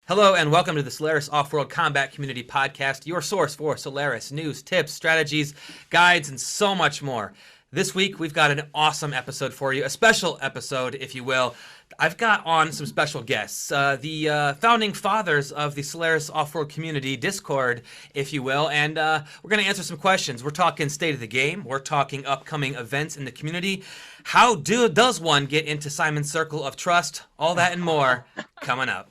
Hello and welcome to the Solaris Offworld Combat Community Podcast, your source for Solaris news, tips, strategies, guides, and so much more. This week, we've got an awesome episode for you, a special episode, if you will. I've got on some special guests, the founding fathers of the Solaris Offworld Community Discord, if you will, and we're going to answer some questions. We're talking state of the game. We're talking upcoming events in the community. How does one get into Simon's Circle of Trust? All that and more coming up.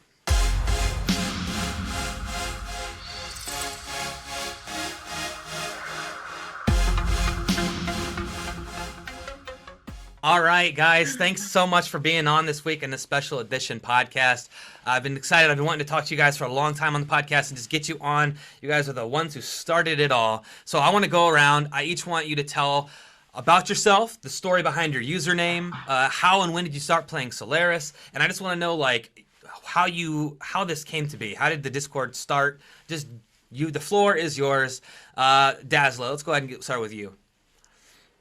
All right, guys, thanks so much for being on this week in the special edition podcast. I've been excited. I've been wanting to talk to you guys for a long time on the podcast and just get you on. You guys are the ones who started it all. So I want to go around. I each want you to tell about yourself, the story behind your username, how and when did you start playing Solaris, and I just want to know like how this came to be. How did the Discord start? Just you. The floor is yours. Dazzler, let's go ahead and get started with you.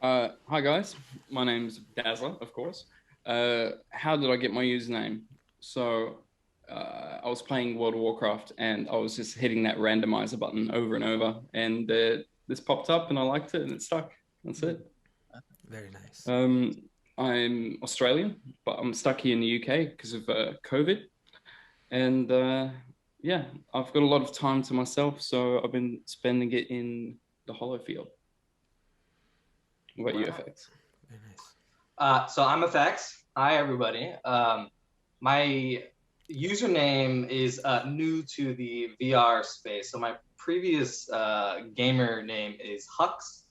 Hi guys, my name's Dazzler, of course. How did I get my username? So I was playing World of Warcraft and I was just hitting that randomizer button over and over, and this popped up and I liked it and it stuck. That's it. Very nice. I'm Australian, but I'm stuck here in the UK because of COVID. And yeah, I've got a lot of time to myself, so I've been spending it in the Hollow Field. What about you, FX? Very nice. So I'm FX. Hi, everybody. My username is new to the VR space. So my previous gamer name is Hux,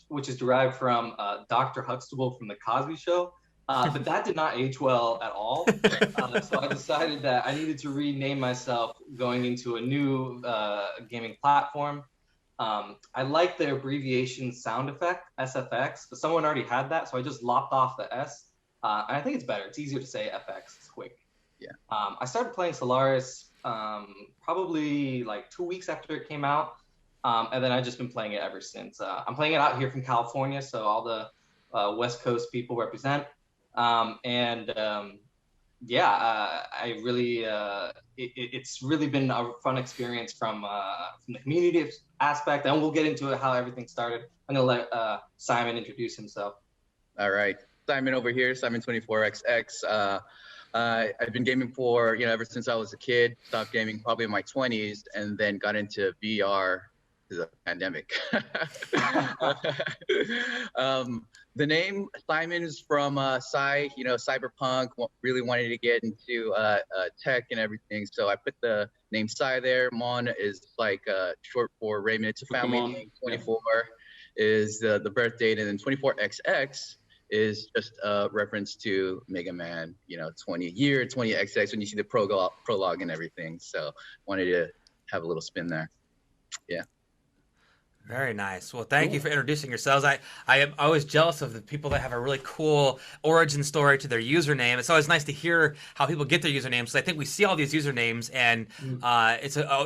which is derived from Dr. Huxtable from The Cosby Show. But that did not age well at all. So I decided that I needed to rename myself going into a new gaming platform. I like the abbreviation sound effect, SFX, but someone already had that, so I just lopped off the S. And I think it's better. It's easier to say FX. It's quick. Yeah. I started playing Solaris probably like 2 weeks after it came out, and then I've just been playing it ever since. I'm playing it out here from California, so all the West Coast people represent. I really, it's really been a fun experience from the community aspect, and we'll get into it, how everything started. I'm gonna let Simon introduce himself. All right, Simon over here, Simon24XX. I've been gaming for, ever since I was a kid. Stopped gaming probably in my 20s, and then got into VR because of the pandemic. The name Simon is from cyberpunk. Really wanted to get into tech and everything, so I put the name Cy there. Mon is like short for Raymond. It's a family name. 24 is the birth date, and then 24XX is just a reference to Mega Man. 20XX when you see the prologue and everything. So wanted to have a little spin there. Yeah. Very nice. Well, thank you for introducing yourselves. I am always jealous of the people that have a really cool origin story to their username. It's always nice to hear how people get their usernames. So I think we see all these usernames, and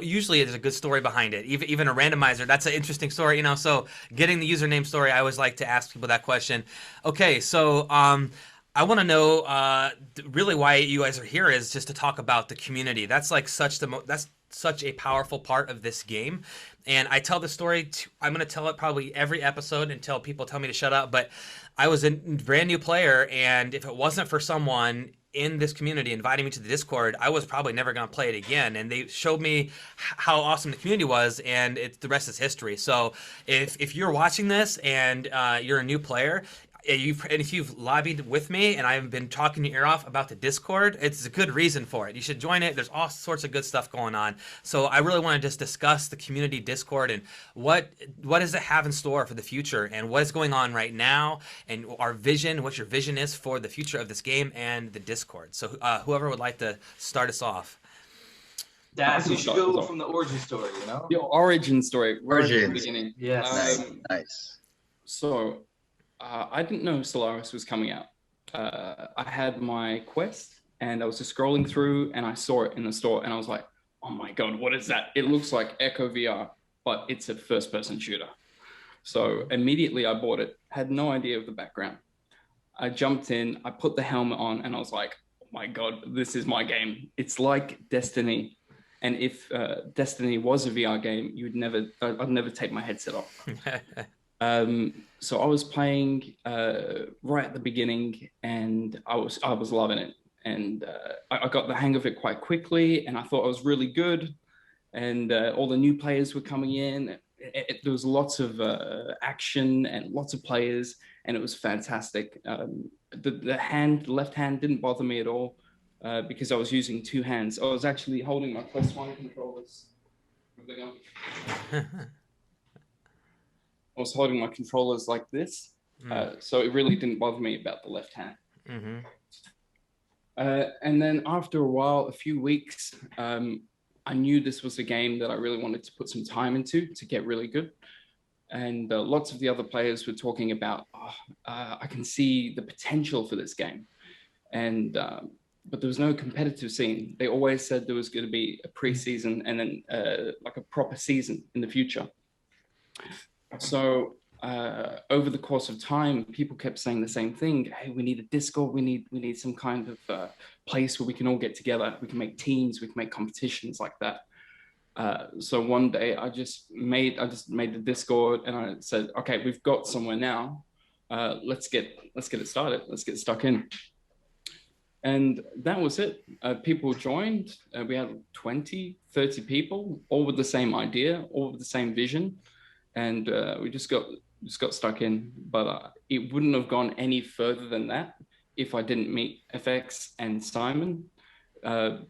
usually there's a good story behind it. Even a randomizer, that's an interesting story. So getting the username story, I always like to ask people that question. Okay, so I want to know really why you guys are here is just to talk about the community. That's like that's such a powerful part of this game. And I tell the story, I'm going to tell it probably every episode until people tell me to shut up. But I was a brand new player, and if it wasn't for someone in this community inviting me to the Discord, I was probably never going to play it again. And they showed me how awesome the community was, and the rest is history. So if you're watching this and you're a new player, if you've lobbied with me and I've been talking your ear off about the Discord, it's a good reason for it. You should join it. There's all sorts of good stuff going on. So I really want to just discuss the community Discord and what does it have in store for the future, and what is going on right now, and our vision, what your vision is for the future of this game and the Discord. So whoever would like to start us off. Daz, you should go from the origin story, Your origin story. Origin. Right at the beginning. Yes. Nice. So I didn't know Solaris was coming out. I had my Quest and I was just scrolling through and I saw it in the store and I was like, oh my God, what is that? It looks like Echo VR, but it's a first-person shooter. So immediately I bought it, had no idea of the background. I jumped in, I put the helmet on and I was like, my God, this is my game. It's like Destiny. And if Destiny was a VR game, I'd never take my headset off. So I was playing right at the beginning, and I was loving it. And I got the hang of it quite quickly, and I thought I was really good. And all the new players were coming in. There was lots of action and lots of players, and it was fantastic. The left hand didn't bother me at all because I was using two hands. I was actually holding my +1 controllers. I was holding my controllers like this, so it really didn't bother me about the left hand. Mm-hmm. And then after a while, a few weeks, I knew this was a game that I really wanted to put some time into to get really good. And lots of the other players were talking about, I can see the potential for this game. And but there was no competitive scene. They always said there was going to be a pre-season and then like a proper season in the future. So over the course of time, people kept saying the same thing. Hey, we need a Discord. We need some kind of place where we can all get together. We can make teams. We can make competitions like that. So one day I just made the Discord, and I said, okay, we've got somewhere now. Let's get it started. Let's get stuck in. And that was it. People joined. We had 20, 30 people, all with the same idea, all with the same vision. And we just got stuck in. But it wouldn't have gone any further than that if I didn't meet FX and Simon,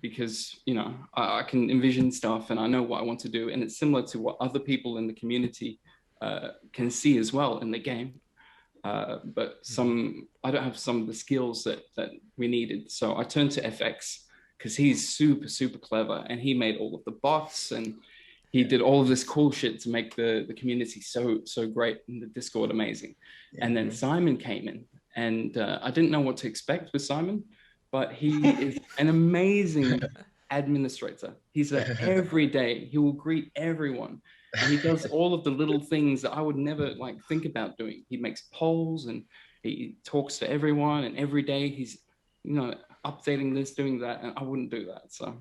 because, you know, I can envision stuff and I know what I want to do. And it's similar to what other people in the community can see as well in the game. But I don't have some of the skills that we needed. So I turned to FX because he's super, super clever, and he made all of the bots, and he did all of this cool shit to make the community so great and the Discord amazing. Yeah. And then Simon came in, and I didn't know what to expect with Simon, but he is an amazing administrator. He's every day, he will greet everyone. And he does all of the little things that I would never like think about doing. He makes polls and he talks to everyone, and every day he's, you know, updating this, doing that, and I wouldn't do that. So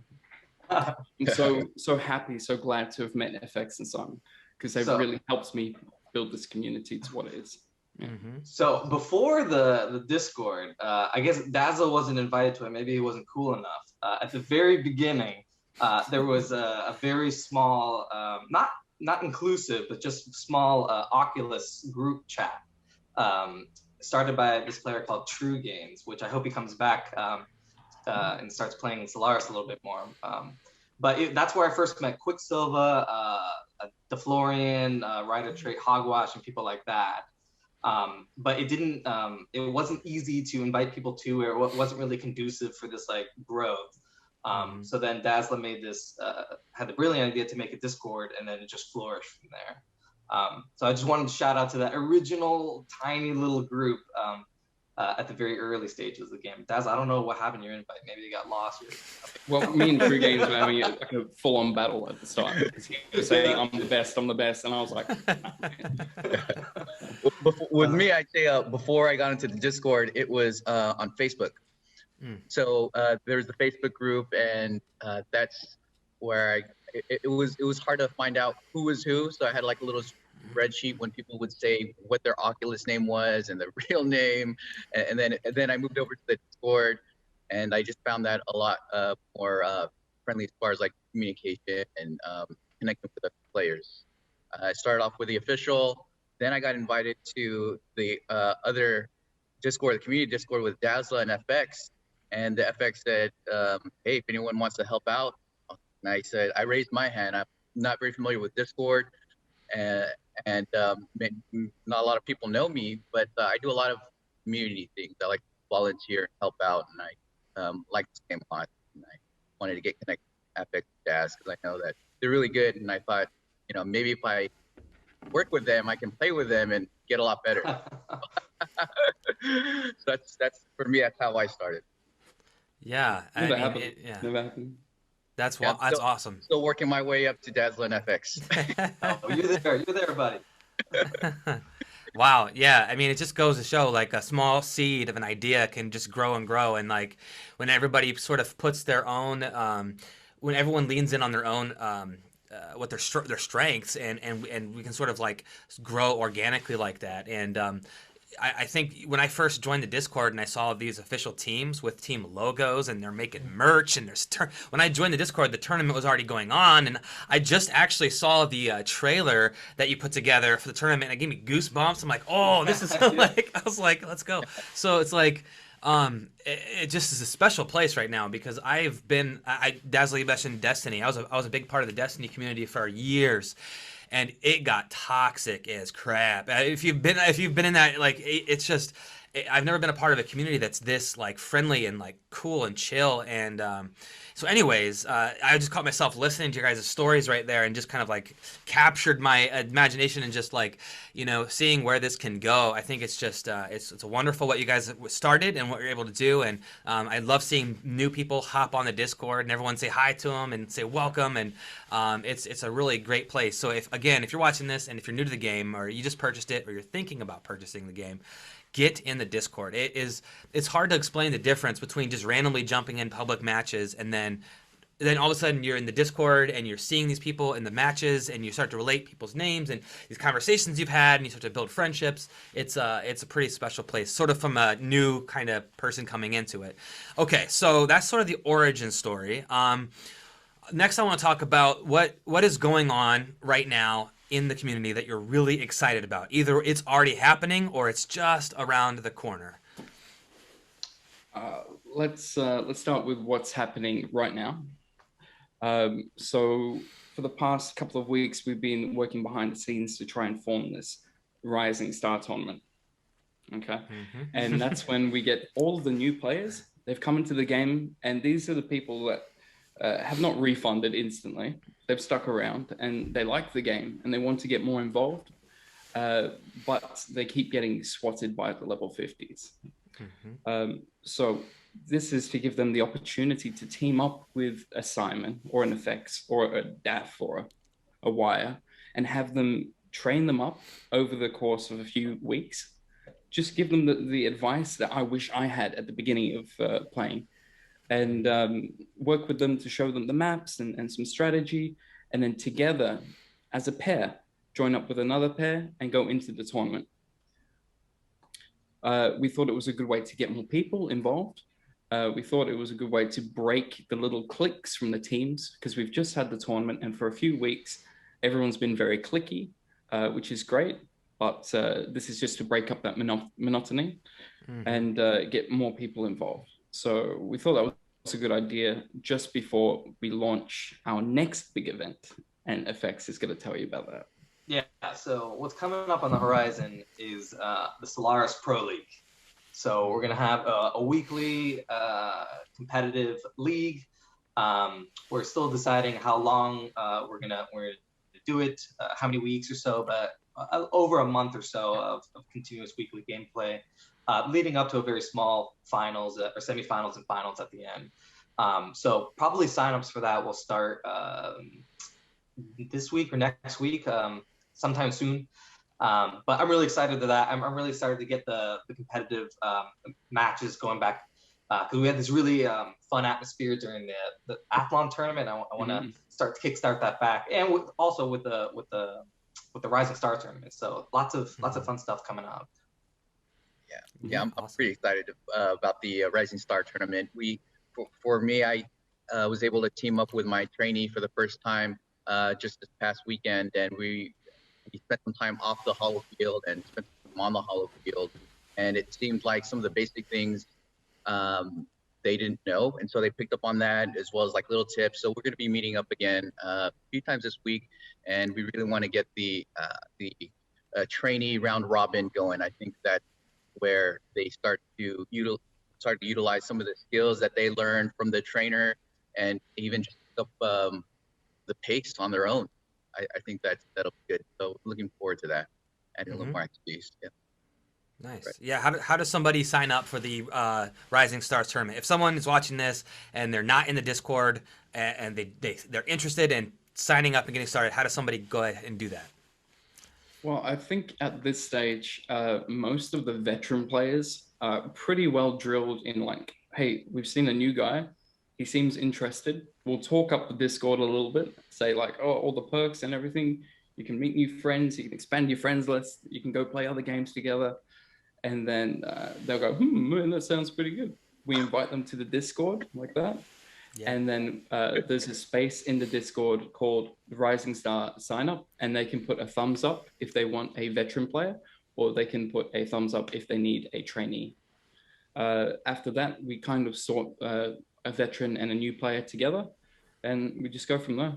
I'm so happy, so glad to have met FX and Simon, because they've really helped me build this community to what it is. Yeah. Mm-hmm. So before the Discord, I guess Dazzle wasn't invited to it. Maybe he wasn't cool enough. At the very beginning, there was a very small, not inclusive, but just small Oculus group chat started by this player called True Games, which I hope he comes back and starts playing Solaris a little bit more. But that's where I first met Quicksilva, DeFlorian, Ryder Trait, Hogwash, and people like that. But it wasn't easy to invite people to, or it wasn't really conducive for this like growth. So then Dazzler made this, had the brilliant idea to make a Discord, and then it just flourished from there. So I just wanted to shout out to that original tiny little group at the very early stages of the game. Dazzler, I don't know what happened to your invite. Maybe you got lost. Well, me and True Games were having like a full-on battle at the start, because he was saying, I'm the best, and I was like, with me, I'd say before I got into the Discord, it was on Facebook. So there's the Facebook group, and that's where it was hard to find out who was who. So I had like a little spreadsheet when people would say what their Oculus name was and their real name, and then I moved over to the Discord, and I just found that a lot more friendly as far as like communication and connecting with the players. I started off with the official, then I got invited to the other Discord, the community Discord with Dazzler and FX. And the FX said, hey, if anyone wants to help out. And I said, I raised my hand. I'm not very familiar with Discord. And not a lot of people know me, but I do a lot of community things. I like to volunteer and help out. And I like this game a lot. And I wanted to get connected with FX and Daz, because I know that they're really good. And I thought, you know, maybe if I work with them, I can play with them and get a lot better. So that's for me, that's how I started. Yeah, Never happened. That's awesome. Still working my way up to Dazzler and FX. Oh, you're there, buddy. Wow, yeah. I mean, it just goes to show like a small seed of an idea can just grow and grow, and like when everybody sort of puts their own, when everyone leans in on their own, what their strengths, and we can sort of like grow organically like that. And I think when I first joined the Discord and I saw these official teams with team logos and they're making merch and when I joined the Discord, the tournament was already going on, and I just actually saw the trailer that you put together for the tournament, and it gave me goosebumps. I'm like, oh, this is like, I was like, let's go. So it's like, it just is a special place right now because Dazzle, you mentioned Destiny. I was a big part of the Destiny community for years. And it got toxic as crap. If you've been in that, like, it's just, I've never been a part of a community that's this like friendly and like cool and chill. And so, anyways, I just caught myself listening to your guys' stories right there, and just kind of like captured my imagination and just like, seeing where this can go. I think it's just it's wonderful what you guys started and what you're able to do. And I love seeing new people hop on the Discord and everyone say hi to them and say welcome. And it's a really great place. So if you're watching this and if you're new to the game or you just purchased it or you're thinking about purchasing the game, get in the Discord. It's hard to explain the difference between just randomly jumping in public matches and then all of a sudden you're in the Discord and you're seeing these people in the matches and you start to relate people's names and these conversations you've had and you start to build friendships. It's a pretty special place, sort of from a new kind of person coming into it. Okay, so that's sort of the origin story. Next, I want to talk about what is going on right now in the community that you're really excited about. Either it's already happening or it's just around the corner. Let's start with what's happening right now. So for the past couple of weeks, we've been working behind the scenes to try and form this Rising Star tournament. Okay. And that's when we get all of the new players. They've come into the game, and these are the people that have not refunded instantly. They've stuck around and they like the game and they want to get more involved, but they keep getting swatted by the level 50s. So this is to give them the opportunity to team up with a Simon or an FX or a DAF or a Wire and have them train them up over the course of a few weeks. Just give them the advice that I wish I had at the beginning of playing. And work with them to show them the maps and some strategy, and then together as a pair join up with another pair and go into the tournament. We thought it was a good way to get more people involved. We thought it was a good way to break the little cliques from the teams, because we've just had the tournament and for a few weeks everyone's been very cliquey, which is great, but this is just to break up that monotony and get more people involved. So we thought that was a good idea just before we launch our next big event, and FX is going to tell you about that. Yeah, so what's coming up on the horizon is the Solaris Pro League. So we're going to have a weekly competitive league. We're still deciding how long we're going to do it, how many weeks or so, but over a month or so of continuous weekly gameplay. Leading up to a very small finals or semifinals and finals at the end. So probably signups for that will start this week or next week, sometime soon. But I'm really excited to that. I'm really excited to get the competitive matches going back, because we had this really fun atmosphere during the Athlon tournament. I want to start to kickstart that back, and also with the Rising Star tournament. So lots of fun stuff coming up. Yeah, I'm pretty excited about the Rising Star tournament. For me, I was able to team up with my trainee for the first time just this past weekend, and we spent some time off the hollow field and spent some time on the hollow field, and it seemed like some of the basic things they didn't know, and so they picked up on that, as well as like little tips. So we're going to be meeting up again a few times this week, and we really want to get the trainee round robin going. I think that where they start to utilize some of the skills that they learned from the trainer, and even just pick up the pace on their own. I think that'll be good. So looking forward to that, adding a little more activities. Yeah. Nice. Right. Yeah. How does somebody sign up for the Rising Stars tournament? If someone is watching this and they're not in the Discord and they're interested in signing up and getting started, how does somebody go ahead and do that? Well, I think at this stage, most of the veteran players are pretty well drilled in like, hey, we've seen a new guy. He seems interested. We'll talk up the Discord a little bit, say like, oh, all the perks and everything. You can meet new friends. You can expand your friends list. You can go play other games together. And then they'll go, man, that sounds pretty good. We invite them to the Discord like that. Yeah. And then there's a space in the Discord called Rising Star Sign Up, and they can put a thumbs up if they want a veteran player, or they can put a thumbs up if they need a trainee. After that, we kind of sort a veteran and a new player together, and we just go from there.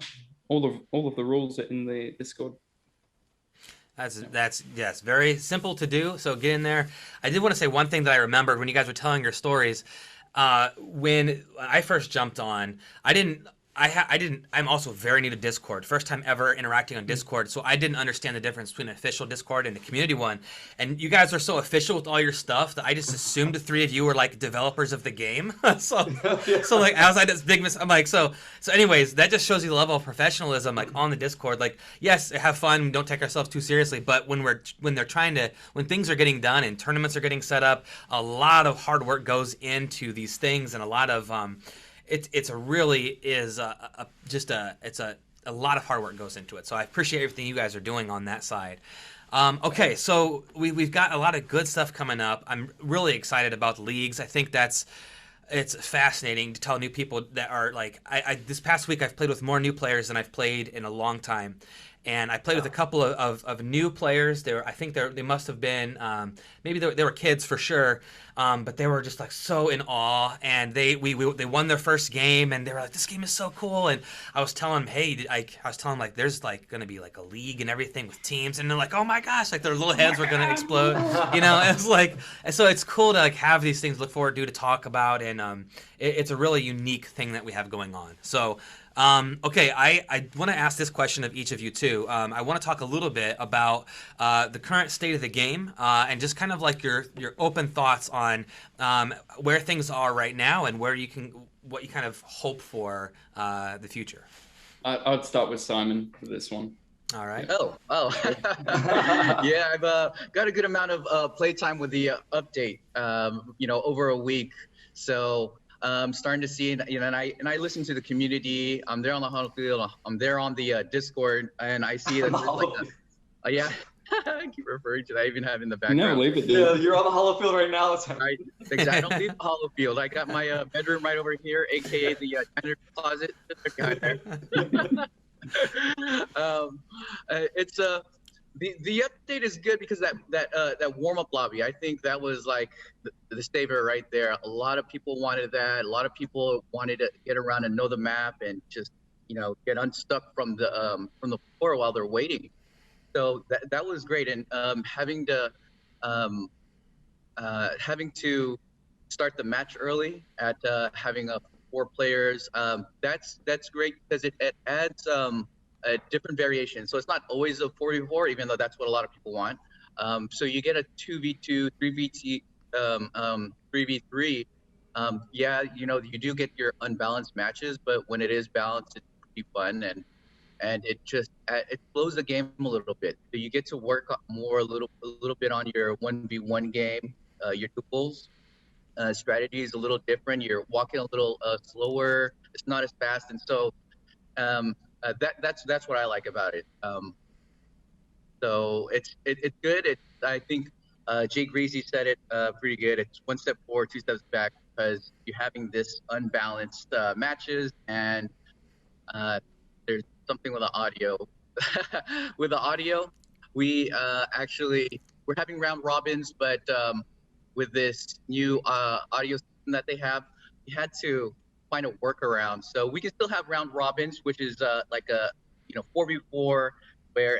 All of the rules are in the Discord. That's yes, very simple to do. So get in there. I did want to say one thing that I remembered when you guys were telling your stories. When I first jumped on, I'm also very new to Discord. First time ever interacting on Discord, so I didn't understand the difference between an official Discord and a community one. And you guys are so official with all your stuff that I just assumed the three of you were like developers of the game. so like I was like this big I'm like so anyways, that just shows you the level of professionalism like on the Discord. Like yes, have fun, don't take ourselves too seriously, but when things are getting done and tournaments are getting set up, a lot of hard work goes into these things, and a lot of it's a lot of hard work goes into it. So I appreciate everything you guys are doing on that side. Okay, so we've got a lot of good stuff coming up. I'm really excited about the leagues. I think it's fascinating to tell new people that are like I this past week I've played with more new players than I've played in a long time. And I played with a couple of new players. I think they must have been maybe they were kids for sure, but they were just like so in awe. And they won their first game, and they were like, "This game is so cool." And I was telling them, "Hey," I was telling them like, "There's like going to be like a league and everything with teams," and they're like, "Oh my gosh!" Like their little heads were going to explode, you know. It's like, and so it's cool to like have these things to look forward to talk about, and it's a really unique thing that we have going on. So. Okay, I want to ask this question of each of you too. I want to talk a little bit about the current state of the game and just kind of like your open thoughts on where things are right now and what you kind of hope for the future. I'd start with Simon for this one. All right. Oh. Yeah, I've got a good amount of playtime with the update. Over a week. So. Starting to see, and I listen to the community. I'm there on the Holofield. I'm there on the Discord, and I see that yeah. I keep referring to that. I even have in the background. No, leave it. Dude. Yeah, you're on the Holofield right now. Right. Exactly. I don't leave the Holofield. I got my bedroom right over here, aka the janitor closet. It's The update is good because that warm-up lobby, I think that was like the savior right there. A lot of people wanted that. A lot of people wanted to get around and know the map and just get unstuck from the floor while they're waiting. So that was great. And having to start the match early at having 4 players, that's great because it adds a different variation. So it's not always a 4v4, even though that's what a lot of people want. So you get a 2v2, 3v3. Yeah, you do get your unbalanced matches, but when it is balanced, it's pretty fun, and it just it slows the game a little bit. So you get to work more a little bit on your 1v1 game, your duels. Strategy is a little different. You're walking a little slower. It's not as fast, and so. That's what I like about it. So it's good. I think Jay Greasy said it pretty good. It's 1 step forward, 2 steps back because you're having this unbalanced matches, and there's something with the audio. With the audio, we're having round robins, but with this new audio system that they have, we had to find a workaround. So we can still have round robins, which is like a 4v4 where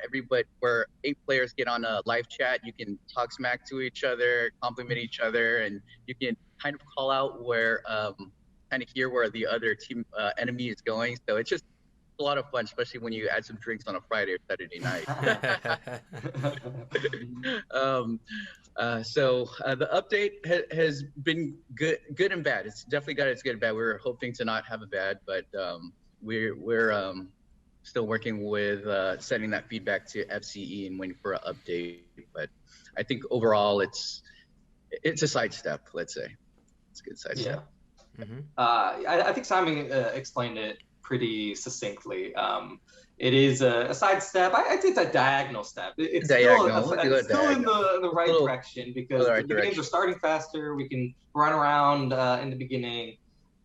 8 players get on a live chat. You can talk smack to each other, compliment each other, and you can kind of call out where kind of hear where the other team enemy is going. So it's just a lot of fun, especially when you add some drinks on a Friday or Saturday night. So the update has been good and bad. It's definitely got its good and bad. We were hoping to not have a bad, but we're still working with sending that feedback to FCE and waiting for an update. But I think overall it's a sidestep. Let's say it's a good sidestep. Yeah. I think Simon explained it pretty succinctly. It is a sidestep. I think it's a diagonal step. It's Diagonal. still in the right direction because the games are starting faster. We can run around in the beginning,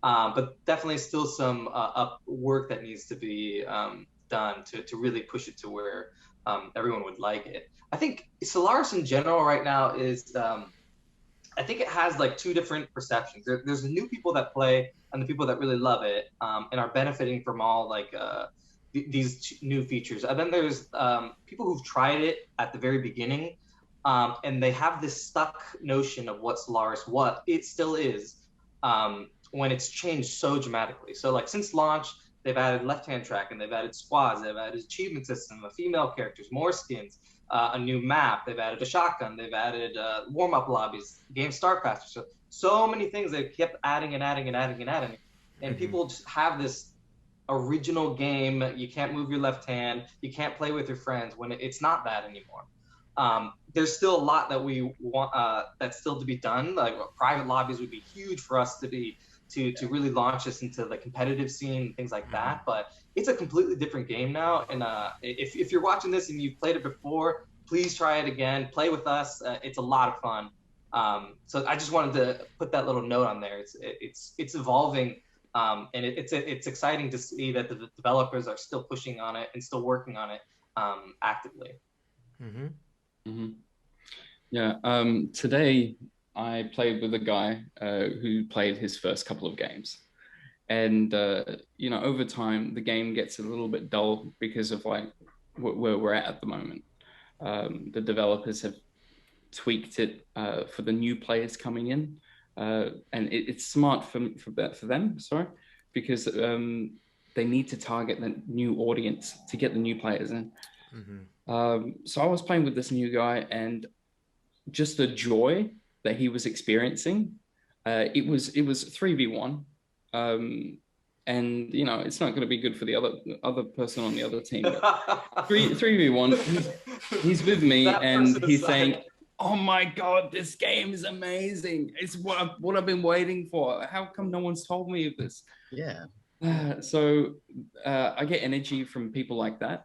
but definitely still some work that needs to be done to really push it to where everyone would like it. I think Solaris in general right now is I think it has like two different perceptions. There's the new people that play and the people that really love it and are benefiting from all like these new features. And then there's people who've tried it at the very beginning and they have this stuck notion of what Solaris it still is when it's changed so dramatically. So like since launch, they've added left-hand track and they've added squads, they've added achievement system, female characters, more skins, a new map, they've added a shotgun, they've added warm-up lobbies, game start faster. So many things they kept adding and adding and adding and adding. And people just have this original game. You can't move your left hand, you can't play with your friends when it's not that anymore. There's still a lot that we want that's still to be done. Like private lobbies would be huge for us to really launch this into the competitive scene and things like that. But it's a completely different game now. And if you're watching this and you've played it before, please try it again. Play with us. It's a lot of fun. So I just wanted to put that little note on there. It's evolving, and it's exciting to see that the developers are still pushing on it and still working on it actively. Yeah. Today I played with a guy who played his first couple of games, and over time the game gets a little bit dull because of like where we're at the moment. The developers have tweaked it for the new players coming in, and it's smart for them. Sorry, because they need to target the new audience to get the new players in. So I was playing with this new guy, and just the joy that he was experiencing, it was 3v1, and it's not going to be good for the other person on the other team. 3v1, he's with me, and he's saying, "Oh my God, this game is amazing! It's what I've been waiting for. How come no one's told me of this?" Yeah. So I get energy from people like that,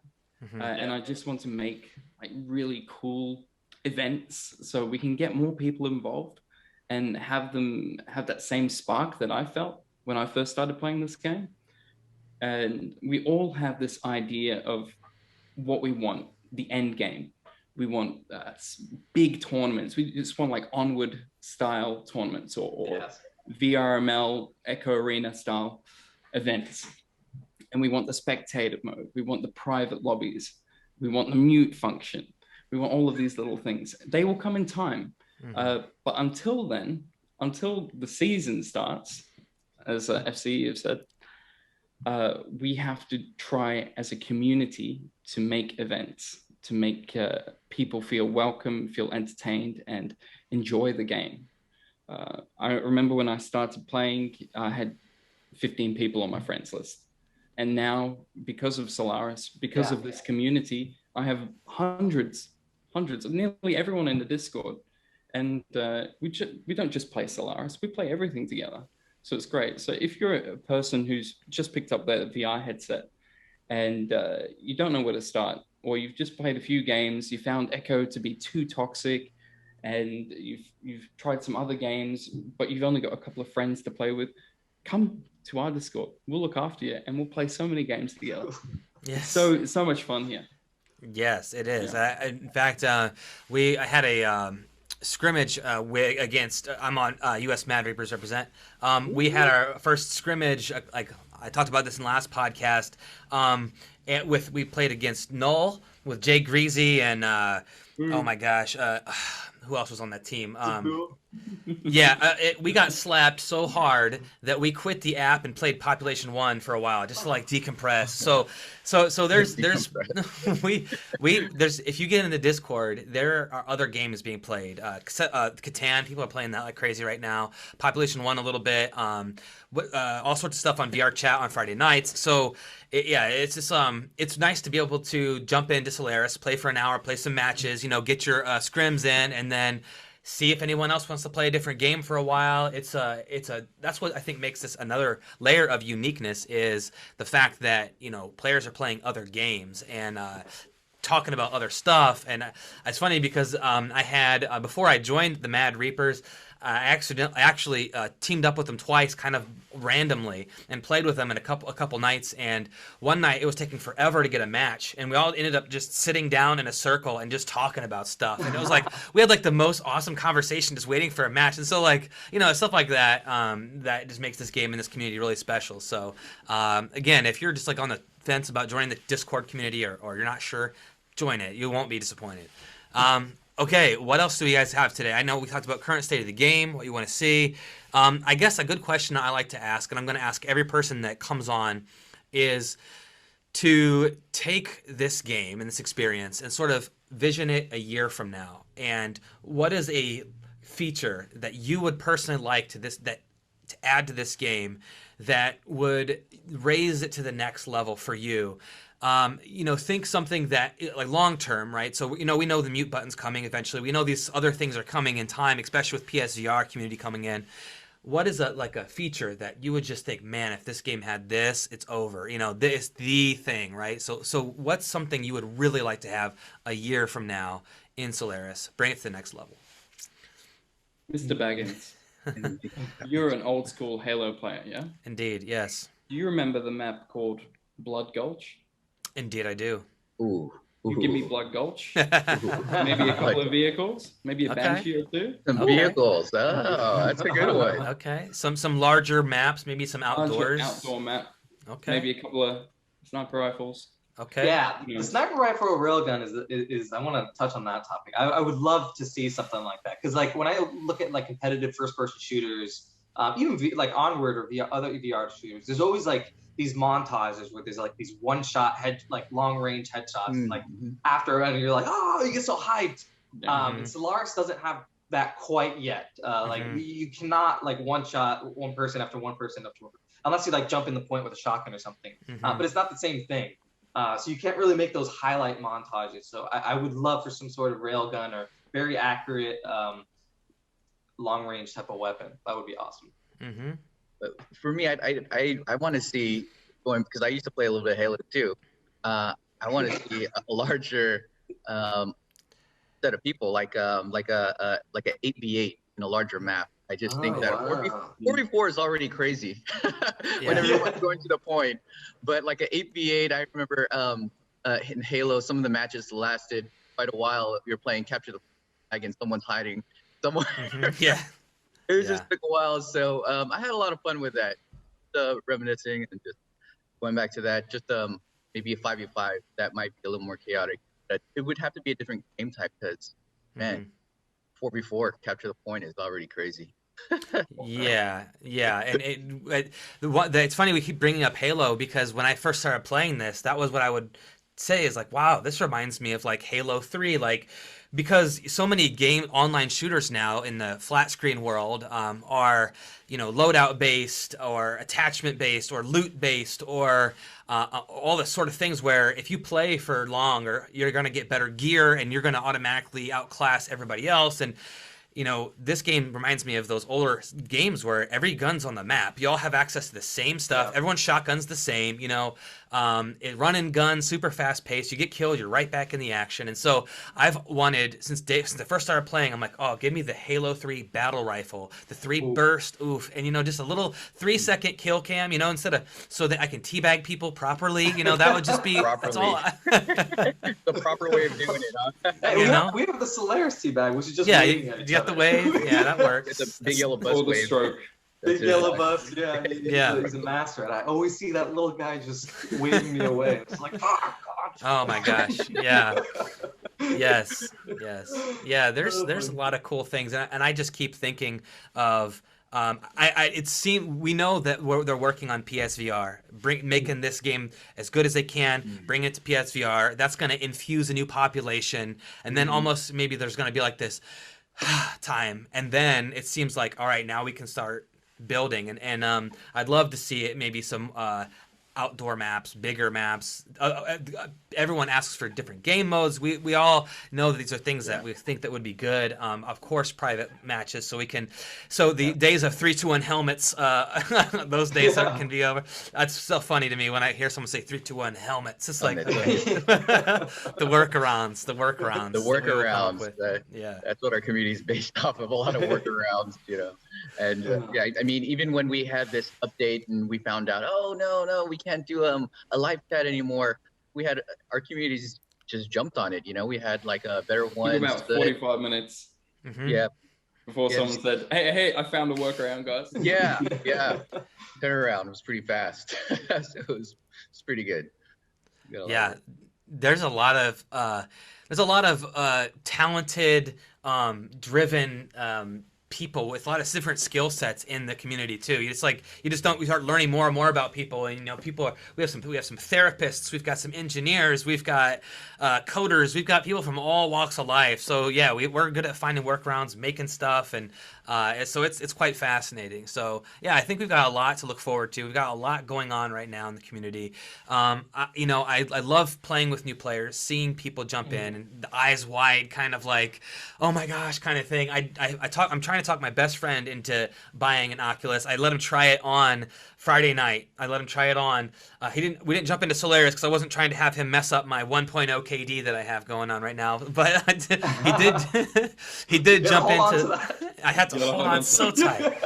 and I just want to make like really cool events so we can get more people involved and have them have that same spark that I felt when I first started playing this game. And we all have this idea of what we want, the end game. We want big tournaments. We just want like Onward style tournaments or VRML Echo Arena style events. And we want the spectator mode. We want the private lobbies. We want the mute function. We want all of these little things. They will come in time. But until then, until the season starts, as FCE have said, we have to try as a community to make events, to make people feel welcome, feel entertained, and enjoy the game. I remember when I started playing, I had 15 people on my friends list. And now, because of Solaris, because of this community, I have hundreds of nearly everyone in the Discord. And we don't just play Solaris, we play everything together. So it's great. So if you're a person who's just picked up their VR headset and you don't know where to start, or you've just played a few games, you found Echo to be too toxic, and you've tried some other games, but you've only got a couple of friends to play with, come to our Discord. We'll look after you, and we'll play so many games together. Yes. It's so much fun here. Yes, it is. Yeah. In fact, I had a scrimmage against. I'm on U.S. Mad Reapers represent. We had our first scrimmage. Like I talked about this in the last podcast. And we played against Null with Jay Greasy and oh my gosh, who else was on that team? Yeah, we got slapped so hard that we quit the app and played Population One for a while just to like decompress. So there's there's if you get in the Discord, there are other games being played. Catan, people are playing that like crazy right now. Population One a little bit. All sorts of stuff on VR chat on Friday nights. So yeah, it's just it's nice to be able to jump into Solaris, play for an hour, play some matches, get your scrims in, and then see if anyone else wants to play a different game for a while. That's what I think makes this another layer of uniqueness, is the fact that players are playing other games and talking about other stuff. And it's funny because I had before I joined the Mad Reapers, I actually teamed up with them twice, kind of randomly, and played with them in a couple nights. And one night it was taking forever to get a match, and we all ended up just sitting down in a circle and just talking about stuff. And it was like we had like the most awesome conversation, just waiting for a match. And so like stuff like that, that just makes this game and this community really special. So again, if you're just like on the fence about joining the Discord community, or you're not sure, join it. You won't be disappointed. Okay, what else do you guys have today? I know we talked about current state of the game, what you want to see. I guess a good question I like to ask, and I'm going to ask every person that comes on, is to take this game and this experience and sort of vision it a year from now. And what is a feature that you would personally like to add to this game that would raise it to the next level for you? Think something that like long term, right? So we know the mute button's coming eventually. We know these other things are coming in time, especially with PSVR community coming in. What is a feature that you would just think, man, if this game had this, it's over. This the thing, right? So what's something you would really like to have a year from now in Solaris? Bring it to the next level. Mr. Baggins, you're an old school Halo player, yeah? Indeed, yes. Do you remember the map called Blood Gulch? Indeed, I do. Ooh. You give me Blood Gulch, maybe a couple of vehicles, maybe a Banshee or two. Some vehicles. Oh, that's a good one. Okay, some larger maps, maybe some outdoors. Outdoor map. Okay. Maybe a couple of sniper rifles. Okay. Yeah, the sniper rifle or railgun is I want to touch on that topic. I would love to see something like that, because like when I look at like competitive first-person shooters, even like Onward or other VR shooters, there's always like these montages where there's like these one-shot long-range headshots, like after, and you're like, oh, you get so hyped. And Solaris doesn't have that quite yet. Like you cannot like one-shot one person after one person after one, unless you like jump in the point with a shotgun or something. But it's not the same thing. So you can't really make those highlight montages. So I would love for some sort of railgun or very accurate long-range type of weapon. That would be awesome. But for me, I want to see, going, because I used to play a little bit of Halo too. I want to see a larger set of people, like a 8v8 in a larger map. I just think that 4v4 is already crazy when everyone's going to the point. But like an 8v8, I remember in Halo, some of the matches lasted quite a while. If you're playing capture the flag and someone's hiding somewhere. Yeah. It just took a while. So I had a lot of fun with that, reminiscing and just going back to that. Just maybe a 5v5 that might be a little more chaotic. But it would have to be a different game type, because man, 4v4 capture the point is already crazy. Yeah, and it's funny we keep bringing up Halo, because when I first started playing this, that was what I would say is like, wow, this reminds me of like Halo 3, like, because so many online shooters now in the flat screen world are loadout based or attachment based or loot based or all the sort of things where if you play for long, or you're going to get better gear and you're going to automatically outclass everybody else. And this game reminds me of those older games where every gun's on the map. You all have access to the same stuff. Everyone's shotgun's the same. It run and gun, super fast paced. You get killed, you're right back in the action. And so I've wanted, since I first started playing, I'm like, oh, give me the Halo 3 battle rifle, the 3 burst, and just a little 3-second kill cam, instead of, so that I can teabag people properly. That would just be that's all. The proper way of doing it, huh? Hey, we have the Solaris teabag, which is just you got the wave. Yeah, that works. It's a big yellow bus wave. Stroke. Big yellow bus, He's a master, and I always see that little guy just waving me away. It's like, oh God. Oh my gosh. Yeah. Yes. Yeah. There's a lot of cool things, and I just keep thinking of. It seems we know that they're working on PSVR, making this game as good as they can, bring it to PSVR. That's going to infuse a new population, and then almost maybe there's going to be like this time, and then it seems like all right, now we can start building, and I'd love to see it maybe some outdoor maps, bigger maps. Everyone asks for different game modes. We all know that these are things that we think that would be good. Of course, private matches, so we can. So the days of 3-2-1 helmets, those days can be over. That's so funny to me when I hear someone say 3-2-1 helmets. It's like the workarounds. The workarounds. Yeah, that's what our community is based off of. A lot of workarounds, you know. And yeah, I mean, even when we had this update and we found out, oh no, we can't do a live chat anymore. We had our communities just jumped on it. You know, we had like a better one. About 45 minutes. Yeah. Before someone said, "Hey, I found a workaround, guys." Yeah. Turnaround was pretty fast. So it was pretty good. Yeah, there's a lot of talented, driven people with a lot of different skill sets in the community too. We start learning more and more about people, and we have some therapists, we've got some engineers, we've got coders, we've got people from all walks of life. So yeah, we're good at finding workarounds, making stuff, and so it's quite fascinating. So yeah, I think we've got a lot to look forward to. We've got a lot going on right now in the community. I love playing with new players, seeing people jump in and the eyes wide, kind of like, oh my gosh, kind of thing. I'm trying to talk my best friend into buying an Oculus. I let him try it on Friday night. We didn't jump into Solaris because I wasn't trying to have him mess up my 1.0 KD that I have going on right now. But he did jump into. I had to hold on so tight.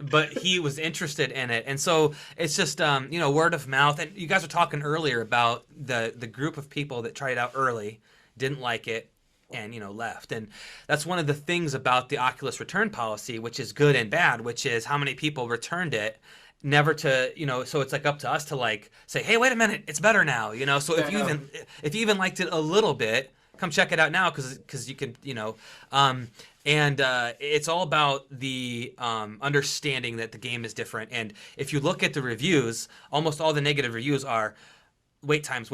But he was interested in it, and so it's just word of mouth. And you guys were talking earlier about the group of people that tried it out early, didn't like it, and left. And that's one of the things about the Oculus return policy, which is good and bad, which is how many people returned it, never to so it's like up to us to like say, hey, wait a minute, it's better now, so if you even liked it a little bit, come check it out now, because you can and it's all about the understanding that the game is different. And if you look at the reviews, almost all the negative reviews are wait times,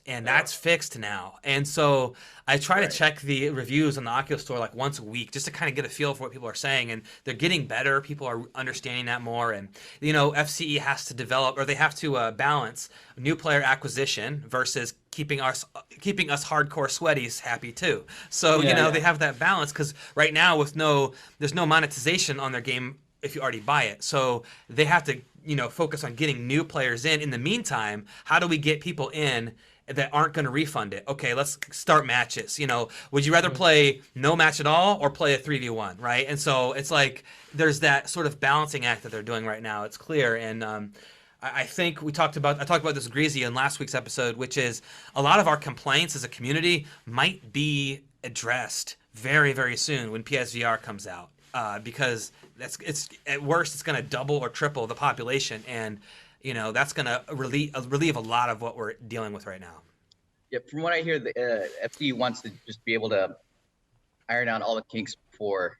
and that's fixed now. And so I try to check the reviews on the Oculus Store like once a week, just to kind of get a feel for what people are saying, and they're getting better. People are understanding that more, and FCE has to develop, or they have to balance new player acquisition versus keeping us hardcore sweaties happy too. So they have that balance, because right now there's no monetization on their game if you already buy it. So they have to focus on getting new players in. In the meantime, how do we get people in that aren't going to refund it? Okay, let's start matches. Would you rather play no match at all or play a 3v1, right? And so it's like there's that sort of balancing act that they're doing right now. It's clear. And I think I talked about this with Greasy in last week's episode, which is a lot of our complaints as a community might be addressed very, very soon when PSVR comes out. Because it's at worst it's going to double or triple the population, and that's going to relieve a lot of what we're dealing with right now. Yeah, from what I hear, the FD wants to just be able to iron out all the kinks before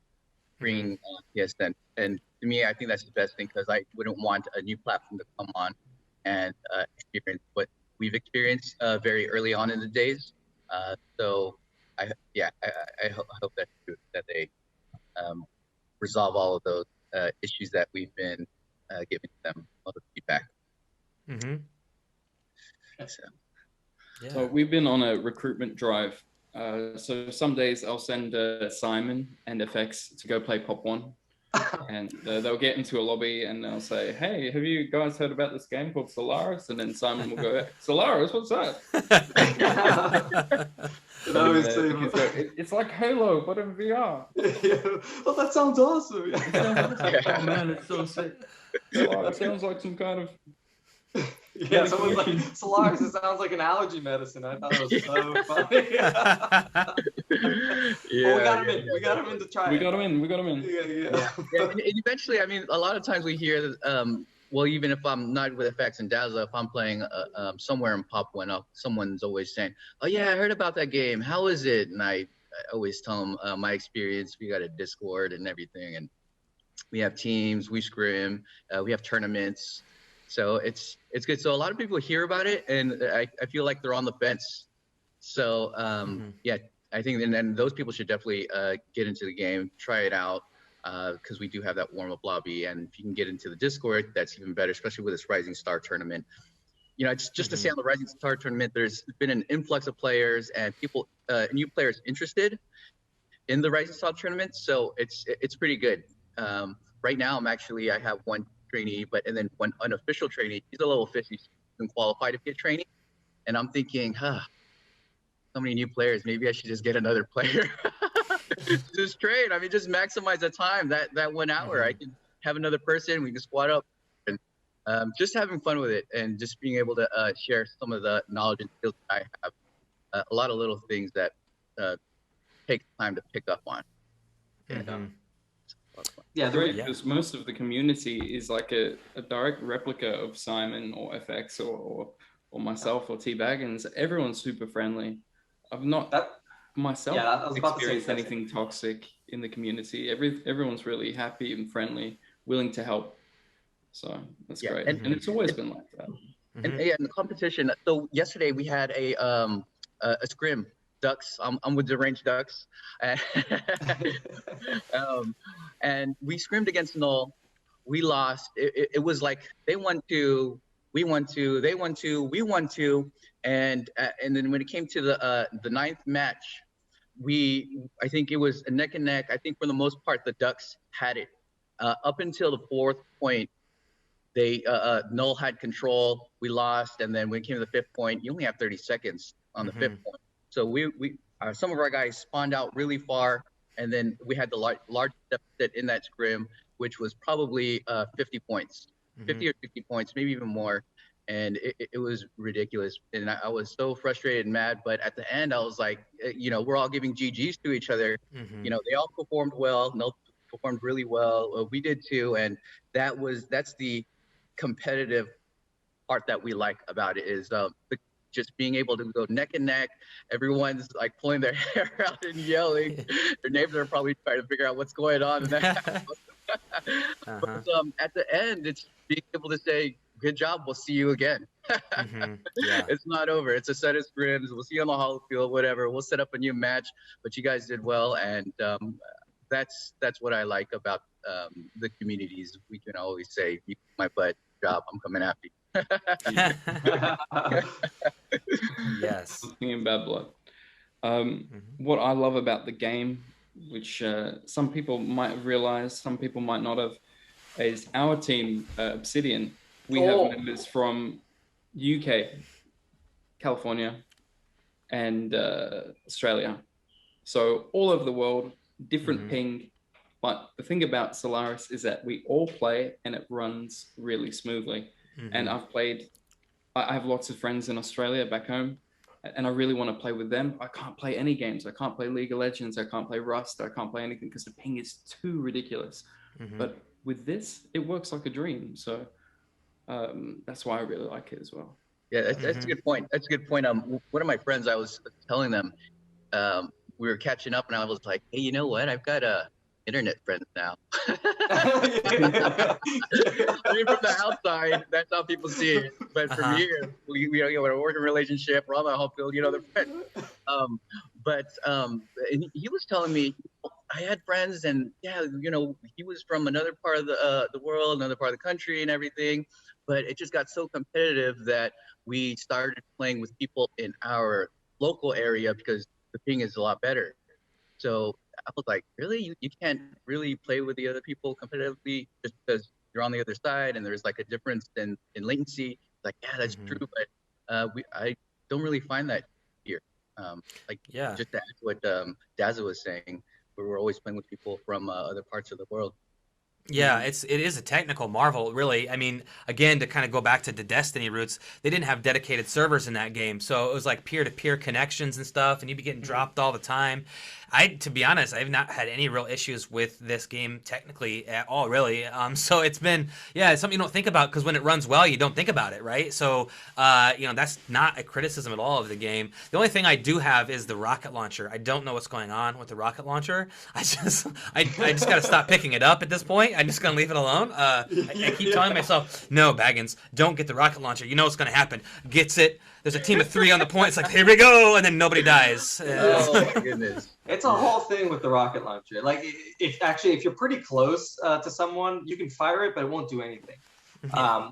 bringing PSN. And to me, I think that's the best thing, because I wouldn't want a new platform to come on and experience what we've experienced very early on in the days. So I hope that they resolve all of those issues that we've been giving them all the feedback. So we've been on a recruitment drive. So some days I'll send Simon and FX to go play Pop 1. And they'll get into a lobby and they'll say, hey, have you guys heard about this game called Solaris? And then Simon will go, Solaris, what's that? It's like Halo, but in VR. Well, that sounds awesome. Oh man, it's so sick. Solaris sounds like some kind of... Yeah, someone's like, Solaris, it sounds like an allergy medicine. I thought it was so funny. Well, we got him in to try it. We got him in. Yeah. And eventually, I mean, a lot of times we hear well, even if I'm not with FX and Dazzle, if I'm playing somewhere in Papua, and someone's always saying, "Oh yeah, I heard about that game. How is it?" And I always tell them my experience. We got a Discord and everything, and we have teams, we scrim, we have tournaments, so it's good. So a lot of people hear about it, and I feel like they're on the fence. So yeah, I think and then those people should definitely get into the game, try it out, because we do have that warm up lobby, and if you can get into the Discord, that's even better, especially with this Rising Star tournament. You know, it's just to say on the Rising Star tournament, there's been an influx of players and people, new players interested in the Rising Star tournament, so it's pretty good. Right now, I have one trainee, and then one unofficial trainee. He's a level 50, and qualified to get training, and I'm thinking, so many new players. Maybe I should just get another player. Just trade. I mean, just maximize the time. That 1 hour, I can have another person. We can squad up, and just having fun with it, and just being able to share some of the knowledge and skills that I have. A lot of little things that take time to pick up on. Yeah, great, because most of the community is like a direct replica of Simon or FX or myself or T Baggins. Everyone's super friendly. I've not myself experienced anything toxic in the community. Everyone's really happy and friendly, willing to help. So that's great, and it's always been like that. And yeah, in the competition. So yesterday we had a scrim. Ducks. I'm with the Range Ducks, and we scrimmed against Null. We lost. It was like they won 2, we won 2, they won 2, we won 2, and then when it came to the 9th match, I think it was a neck and neck. I think for the most part the Ducks had it up until the 4th point. They Null had control. We lost, and then when it came to the 5th point, you only have 30 seconds on the 5th point. So we some of our guys spawned out really far, and then we had the large deficit in that scrim, which was probably 50 points, 50 or 60 points, maybe even more. And it was ridiculous. And I was so frustrated and mad. But at the end, I was like, we're all giving GGs to each other. You know, they all performed well. Null performed really well. We did too. And that's the competitive part that we like about it, is just being able to go neck and neck. Everyone's like pulling their hair out and yelling. Their neighbors are probably trying to figure out what's going on in that house. But at the end, it's being able to say, good job, we'll see you again. It's not over. It's a set of scrims. We'll see you on the hollow field, whatever. We'll set up a new match, but you guys did well. And that's what I like about the communities. We can always say, you kick my butt, good job, I'm coming after you. Yes. Something in bad blood. What I love about the game, which some people might have realized, some people might not have, is our team, Obsidian. We have members from UK, California, and Australia. So all over the world, different ping. But the thing about Solaris is that we all play and it runs really smoothly. And I have lots of friends in Australia back home, and I really want to play with them. I can't play any games. I can't play League of Legends. I can't play Rust. I can't play anything because the ping is too ridiculous. But with this, it works like a dream. So that's why I really like it as well. Yeah, that's a good point. That's a good point. One of my friends, I was telling them, we were catching up, and I was like, hey, you know what? I've got internet friends now. I mean, from the outside, that's how people see it. But from here, we have a working relationship. We're on the whole field, they're friends. And he was telling me, I had friends, and he was from another part of the world, another part of the country, and everything. But it just got so competitive that we started playing with people in our local area because the ping is a lot better. So I was like, really? You can't really play with the other people competitively just because you're on the other side and there's like a difference in latency? Like, yeah, that's true, but I don't really find that here. Just to add to what Dazzle was saying, we're always playing with people from other parts of the world. Yeah, it is a technical marvel, really. I mean, again, to kind of go back to the Destiny roots, they didn't have dedicated servers in that game, so it was like peer-to-peer connections and stuff, and you'd be getting dropped all the time. To be honest, I've not had any real issues with this game technically at all, really. So it's been, yeah, it's something you don't think about because when it runs well, you don't think about it, right? So, that's not a criticism at all of the game. The only thing I do have is the rocket launcher. I don't know what's going on with the rocket launcher. I just got to stop picking it up at this point. I'm just gonna leave it alone. I keep telling myself, no, Baggins, don't get the rocket launcher. You know what's gonna happen. Gets it. There's a team of 3 on the point. It's like, here we go, and then nobody dies. Oh my goodness. It's a whole thing with the rocket launcher. Like, if you're pretty close to someone, you can fire it, but it won't do anything,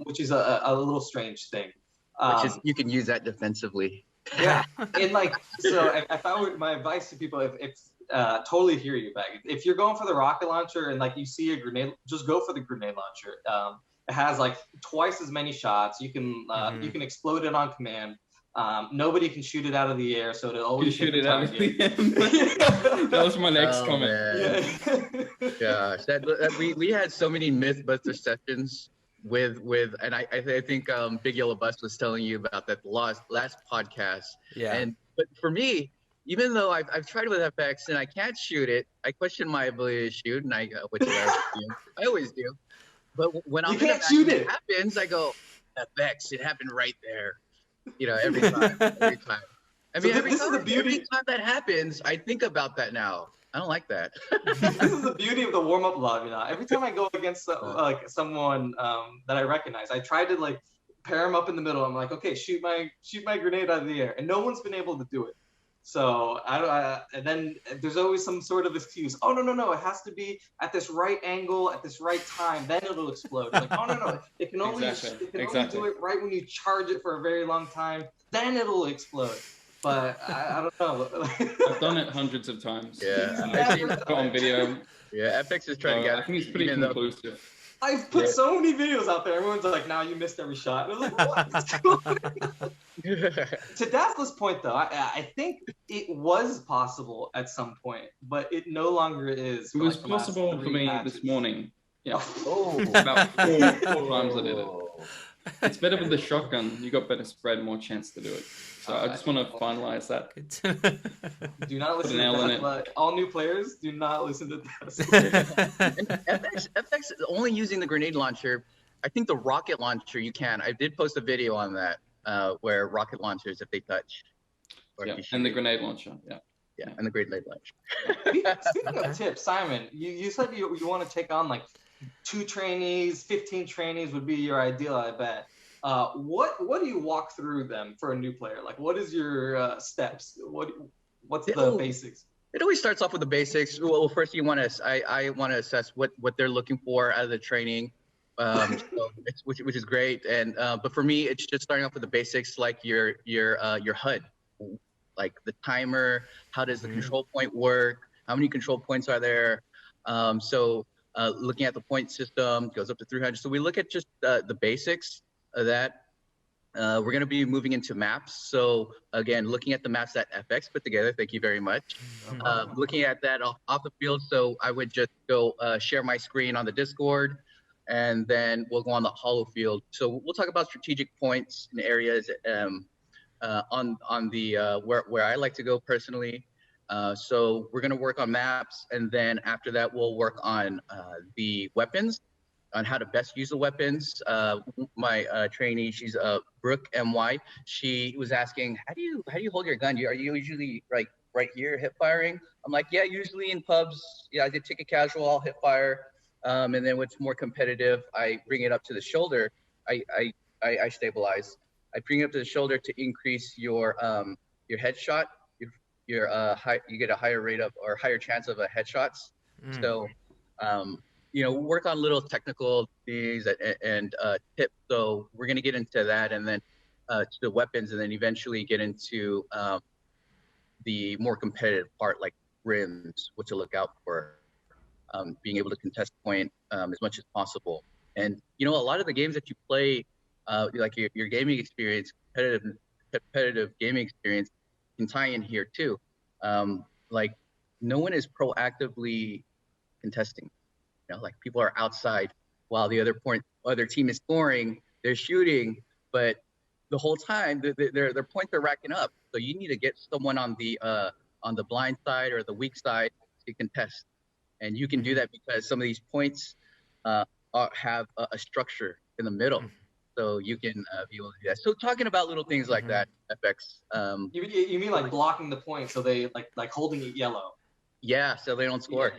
which is a little strange thing. Which is, you can use that defensively. Yeah, and like, so if I were, my advice to people, if totally hear you, Bag. If you're going for the rocket launcher and like you see a grenade, just go for the grenade launcher. It has like twice as many shots. You can explode it on command. Nobody can shoot it out of the air, so it'll always shoot it out of the air. That was my next comment. Yeah. Gosh, we had so many Mythbuster sessions with and I think Big Yellow Bus was telling you about that last podcast. Yeah. But for me, even though I've tried with FX and I can't shoot it, I question my ability to shoot, and which I always do. But when I'm can't shoot it. happens, I go, FX, it happened right there. Every time. I mean, every time that happens, I think about that now. I don't like that. This is the beauty of the warm-up lobby now. Every time I go against like someone that I recognize, I try to like pair them up in the middle. I'm like, okay, shoot my grenade out of the air, and no one's been able to do it. So and then there's always some sort of excuse. Oh no! It has to be at this right angle, at this right time, then it'll explode. Like, oh no! It can only only do it right when you charge it for a very long time, then it'll explode. But I don't know. I've done it hundreds of times. Yeah, I've seen it on video. Yeah, FX is trying to get. I think it's pretty conclusive. I've put so many videos out there. Everyone's like, "Now you missed every shot." I was like, "What's going on?" To Dazzler's point, though, I think it was possible at some point, but it no longer is. It was possible for me this morning. Yeah. Oh. About four times I did it. It's better with the shotgun. You got better spread, more chance to do it. So I just want to finalize that. Do not listen to that. All new players, do not listen to this. FX is only using the grenade launcher. I think the rocket launcher you can. I did post a video on that where rocket launchers, if they touch. And the grenade launcher. Yeah, and the grenade launcher. Speaking of tips, Simon, you said you want to take on like 2 trainees, 15 trainees would be your ideal, I bet. What do you walk through them for a new player? Like, what is your steps? What's the basics? It always starts off with the basics. Well, first you want to I want to assess what they're looking for out of the training, which is great. And but for me, it's just starting off with the basics, like your HUD, like the timer. How does the control point work? How many control points are there? Looking at the point system goes up to 300. So we look at just the basics of that. We're going to be moving into maps. So again, looking at the maps that FX put together. Thank you very much. Looking at that off the field. So I would just go share my screen on the Discord, and then we'll go on the holo field. So we'll talk about strategic points and areas on the where I like to go personally. So we're going to work on maps, and then after that, we'll work on the weapons, on how to best use the weapons. My trainee, she's Brooke MY. She was asking, how do you hold your gun? Are you usually like right here hip firing? I'm like, yeah, usually in pubs, I did take a casual, I'll hip fire, and then what's more competitive, I bring it up to the shoulder. I stabilize. I bring it up to the shoulder to increase your headshot. You get a higher rate of or higher chance of headshots. So, work on little technical things and tips. So we're gonna get into that, and then to the weapons, and then eventually get into the more competitive part, like rims, what to look out for, being able to contest point as much as possible. And a lot of the games that you play, like your gaming experience, competitive gaming experience, can tie in here too. Like no one is proactively contesting. like people are outside while the other team is scoring, they're shooting, but the whole time their points are racking up. So you need to get someone on the blind side or the weak side to contest, and you can do that because some of these points have a structure in the middle. So you can be able to do that. So talking about little things like that, FX. You mean like blocking the point, so they like holding it yellow? Yeah, so they don't score.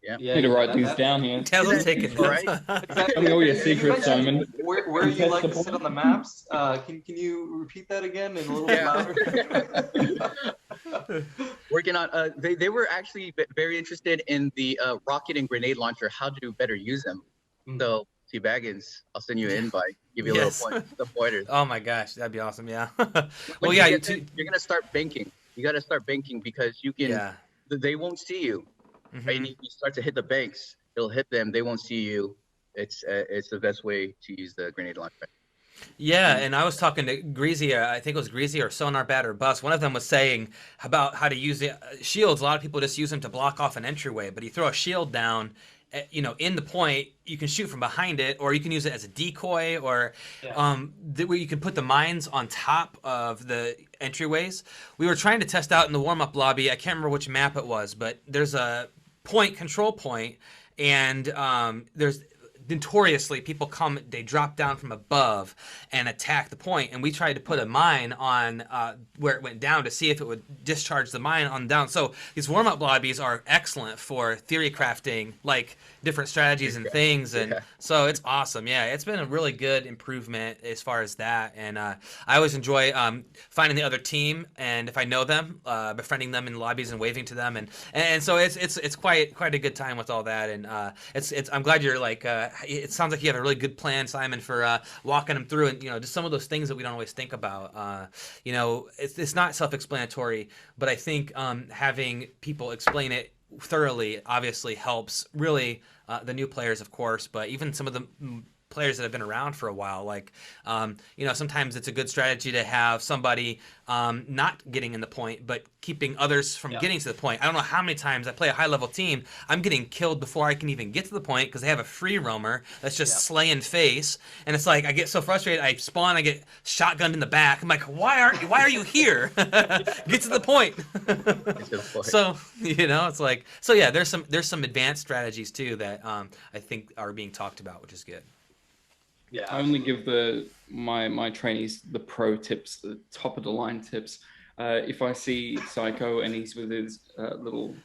Yeah. Need to write these down here. Tesla taking All right. Tell me all your secrets, Simon. Where you like to sit on the maps? Can you repeat that again and a little bit louder? Working on. They were actually very interested in the rocket and grenade launcher, how to better use them. So T Baggins, I'll send you an invite, give you a little pointers. Oh my gosh, that'd be awesome. Yeah. Well, yeah, you're gonna start banking. You got to start banking because you can. Yeah. They won't see you. Right? You start to hit the banks, it'll hit them. They won't see you. It's the best way to use the grenade launcher. Yeah, and I was talking to Greasy, I think it was Greasy or Sonar Bat or Bus. One of them was saying about how to use the shields. A lot of people just use them to block off an entryway, but you throw a shield down, in the point, you can shoot from behind it, or you can use it as a decoy, or where you can put the mines on top of the entryways. We were trying to test out in the warm-up lobby. I can't remember which map it was, but there's a control point, and there's notoriously people they drop down from above and attack the point, and we tried to put a mine on where it went down to see if it would discharge the mine on down. So these warm-up lobbies are excellent for theory crafting, like different strategies and things, and so it's awesome. Yeah, it's been a really good improvement as far as that, and I always enjoy finding the other team, and if I know them, befriending them in lobbies and waving to them, and so it's quite a good time with all that, and I'm glad you're like it sounds like you have a really good plan, Simon, for walking them through, and just some of those things that we don't always think about. It's not self-explanatory, but I think having people explain it thoroughly obviously helps really the new players, of course, but even some of the players that have been around for a while. Like, sometimes it's a good strategy to have somebody not getting in the point, but keeping others from getting to the point. I don't know how many times I play a high-level team, I'm getting killed before I can even get to the point because they have a free roamer that's just slaying face, and it's like I get so frustrated. I spawn, I get shotgunned in the back. I'm like, why are you here? Get to the point. So it's like, so yeah. There's some advanced strategies too that I think are being talked about, which is good. Yeah, I only give my trainees the pro tips, the top of the line tips. If I see Psycho and he's with his little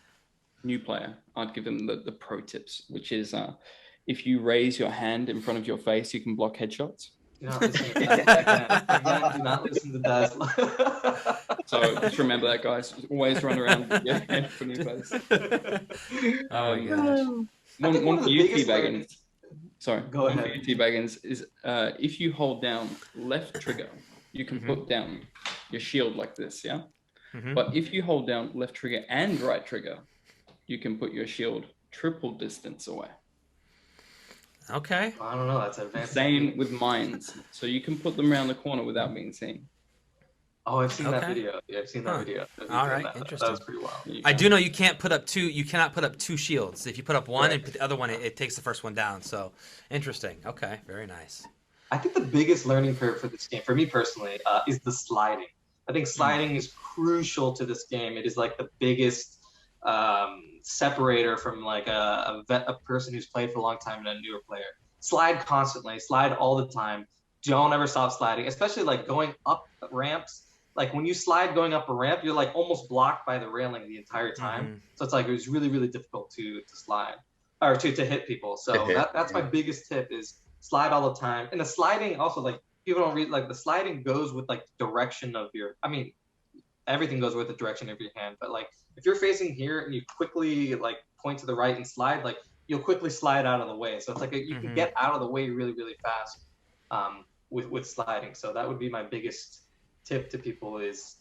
new player, I'd give him the pro tips, which is if you raise your hand in front of your face, you can block headshots. Do not listen to Dazzler. So just remember that, guys. Always run around with your hand in front of your face. Oh my gosh. One of the biggest learnings. Sorry. Go ahead. T-Baggins is if you hold down left trigger, you can put down your shield like this, yeah? But if you hold down left trigger and right trigger, you can put your shield triple distance away. Okay. I don't know. That's advanced. Same with mines. So you can put them around the corner without being seen. Oh, I've seen that video. Yeah, I've seen that video. All right, interesting. That was pretty wild. I do know you cannot put up two shields. If you put up one and put the other one, it takes the first one down. So interesting. Okay, very nice. I think the biggest learning curve for this game, for me personally, is the sliding. I think sliding is crucial to this game. It is like the biggest separator from like a person who's played for a long time and a newer player. Slide constantly, slide all the time. Don't ever stop sliding, especially like going up ramps. Like when you slide going up a ramp, you're like almost blocked by the railing the entire time. So it's like it was really, really difficult to slide or to hit people. So that's my biggest tip is slide all the time. And the sliding also, like people don't read, like the sliding goes with like the direction of your, I mean, everything goes with the direction of your hand. But like if you're facing here and you quickly like point to the right and slide, like you'll quickly slide out of the way. So it's like you can get out of the way really, really fast with sliding. So that would be my biggest tip to people is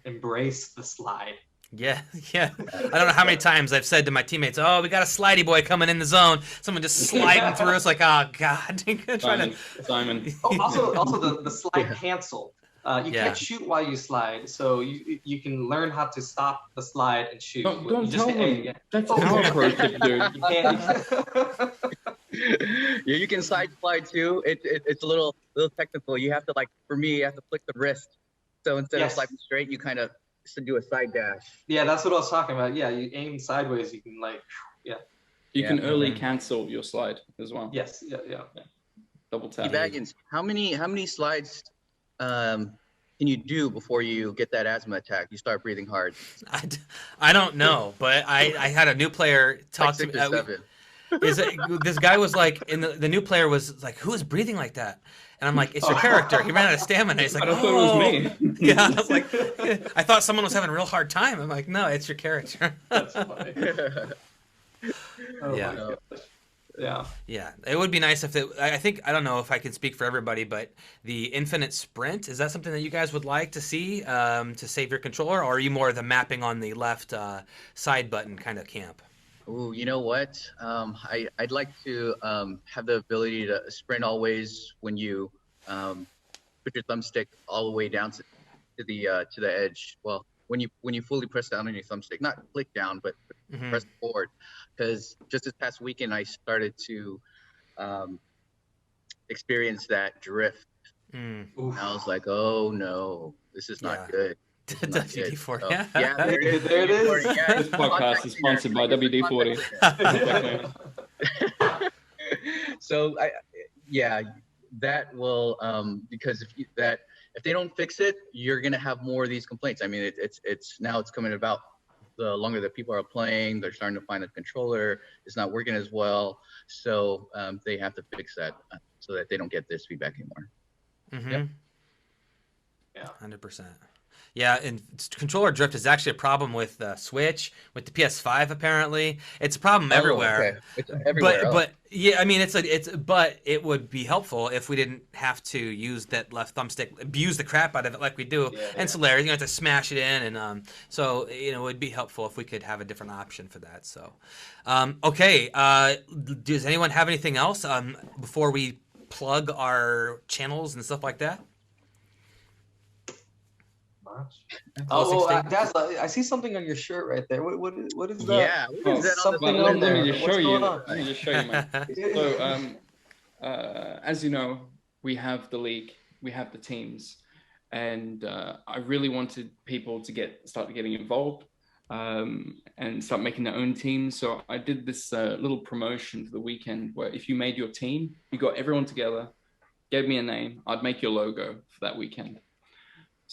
embrace the slide. Yeah. I don't know how many times I've said to my teammates, "Oh, we got a slidey boy coming in the zone." Someone just sliding through. It's like, oh god, Simon. Oh, also the slide cancel. You Yeah. can't shoot while you slide, so you can learn how to stop the slide and shoot. Don't You just tell hit A them. again. That's Oh, our yeah. pro tip, dude. You can't. Yeah, you can side slide too. It's a little technical. You have to for me, you have to flick the wrist. So instead of Yes. sliding straight, you kind of do a side dash. Yeah, that's what I was talking about. Yeah, you aim sideways, you can You can Yeah. early cancel your slide as well. yes, yeah. Double tap. Baggins, how many slides can you do before you get that asthma attack? You start breathing hard. I don't know, but I had a new player talk to 6 me. or 7. This guy was like, and the new player was like, "Who is breathing like that?" And I'm like, "It's your character. He ran out of stamina." He's like, I thought it was me. Yeah, I was like, I thought someone was having a real hard time. I'm like, no, it's your character. That's funny. Oh Yeah. my gosh. Yeah. Yeah, it would be nice if I think, I don't know if I can speak for everybody, but the infinite sprint, is that something that you guys would like to see to save your controller, or are you more the mapping on the left side button kind of camp? Ooh, you know what? I'd like to have the ability to sprint always when you put your thumbstick all the way down to the edge. Well, when you fully press down on your thumbstick, not click down, but press forward. Because just this past weekend, I started to experience that drift. And I was like, oh no, this is not good. WD-40. So, Yeah. yeah, there it is. There it is. Yeah. This podcast is sponsored by WD-40. So that will because if they don't fix it, you're gonna have more of these complaints. I mean, it's coming about. The longer that people are playing, they're starting to find the controller is not working as well. So they have to fix that so that they don't get this feedback anymore. Yep. Yeah. 100%. Yeah, and controller drift is actually a problem with the Switch, with the PS5. Apparently, it's a problem everywhere. Okay. It's everywhere. But yeah, I mean, but it would be helpful if we didn't have to use that left thumbstick, abuse the crap out of it like we do. And Solaris, you have to smash it in, and so it would be helpful if we could have a different option for that. So, okay, does anyone have anything else before we plug our channels and stuff like that? Dazzle, I see something on your shirt right there. What is that? Yeah, what is that on something Let on there. me just What's show you. going on? Let me just show you, man. So, as you know, we have the league, we have the teams, and I really wanted people to start getting involved and start making their own teams. So I did this little promotion for the weekend where if you made your team, you got everyone together, gave me a name, I'd make your logo for that weekend.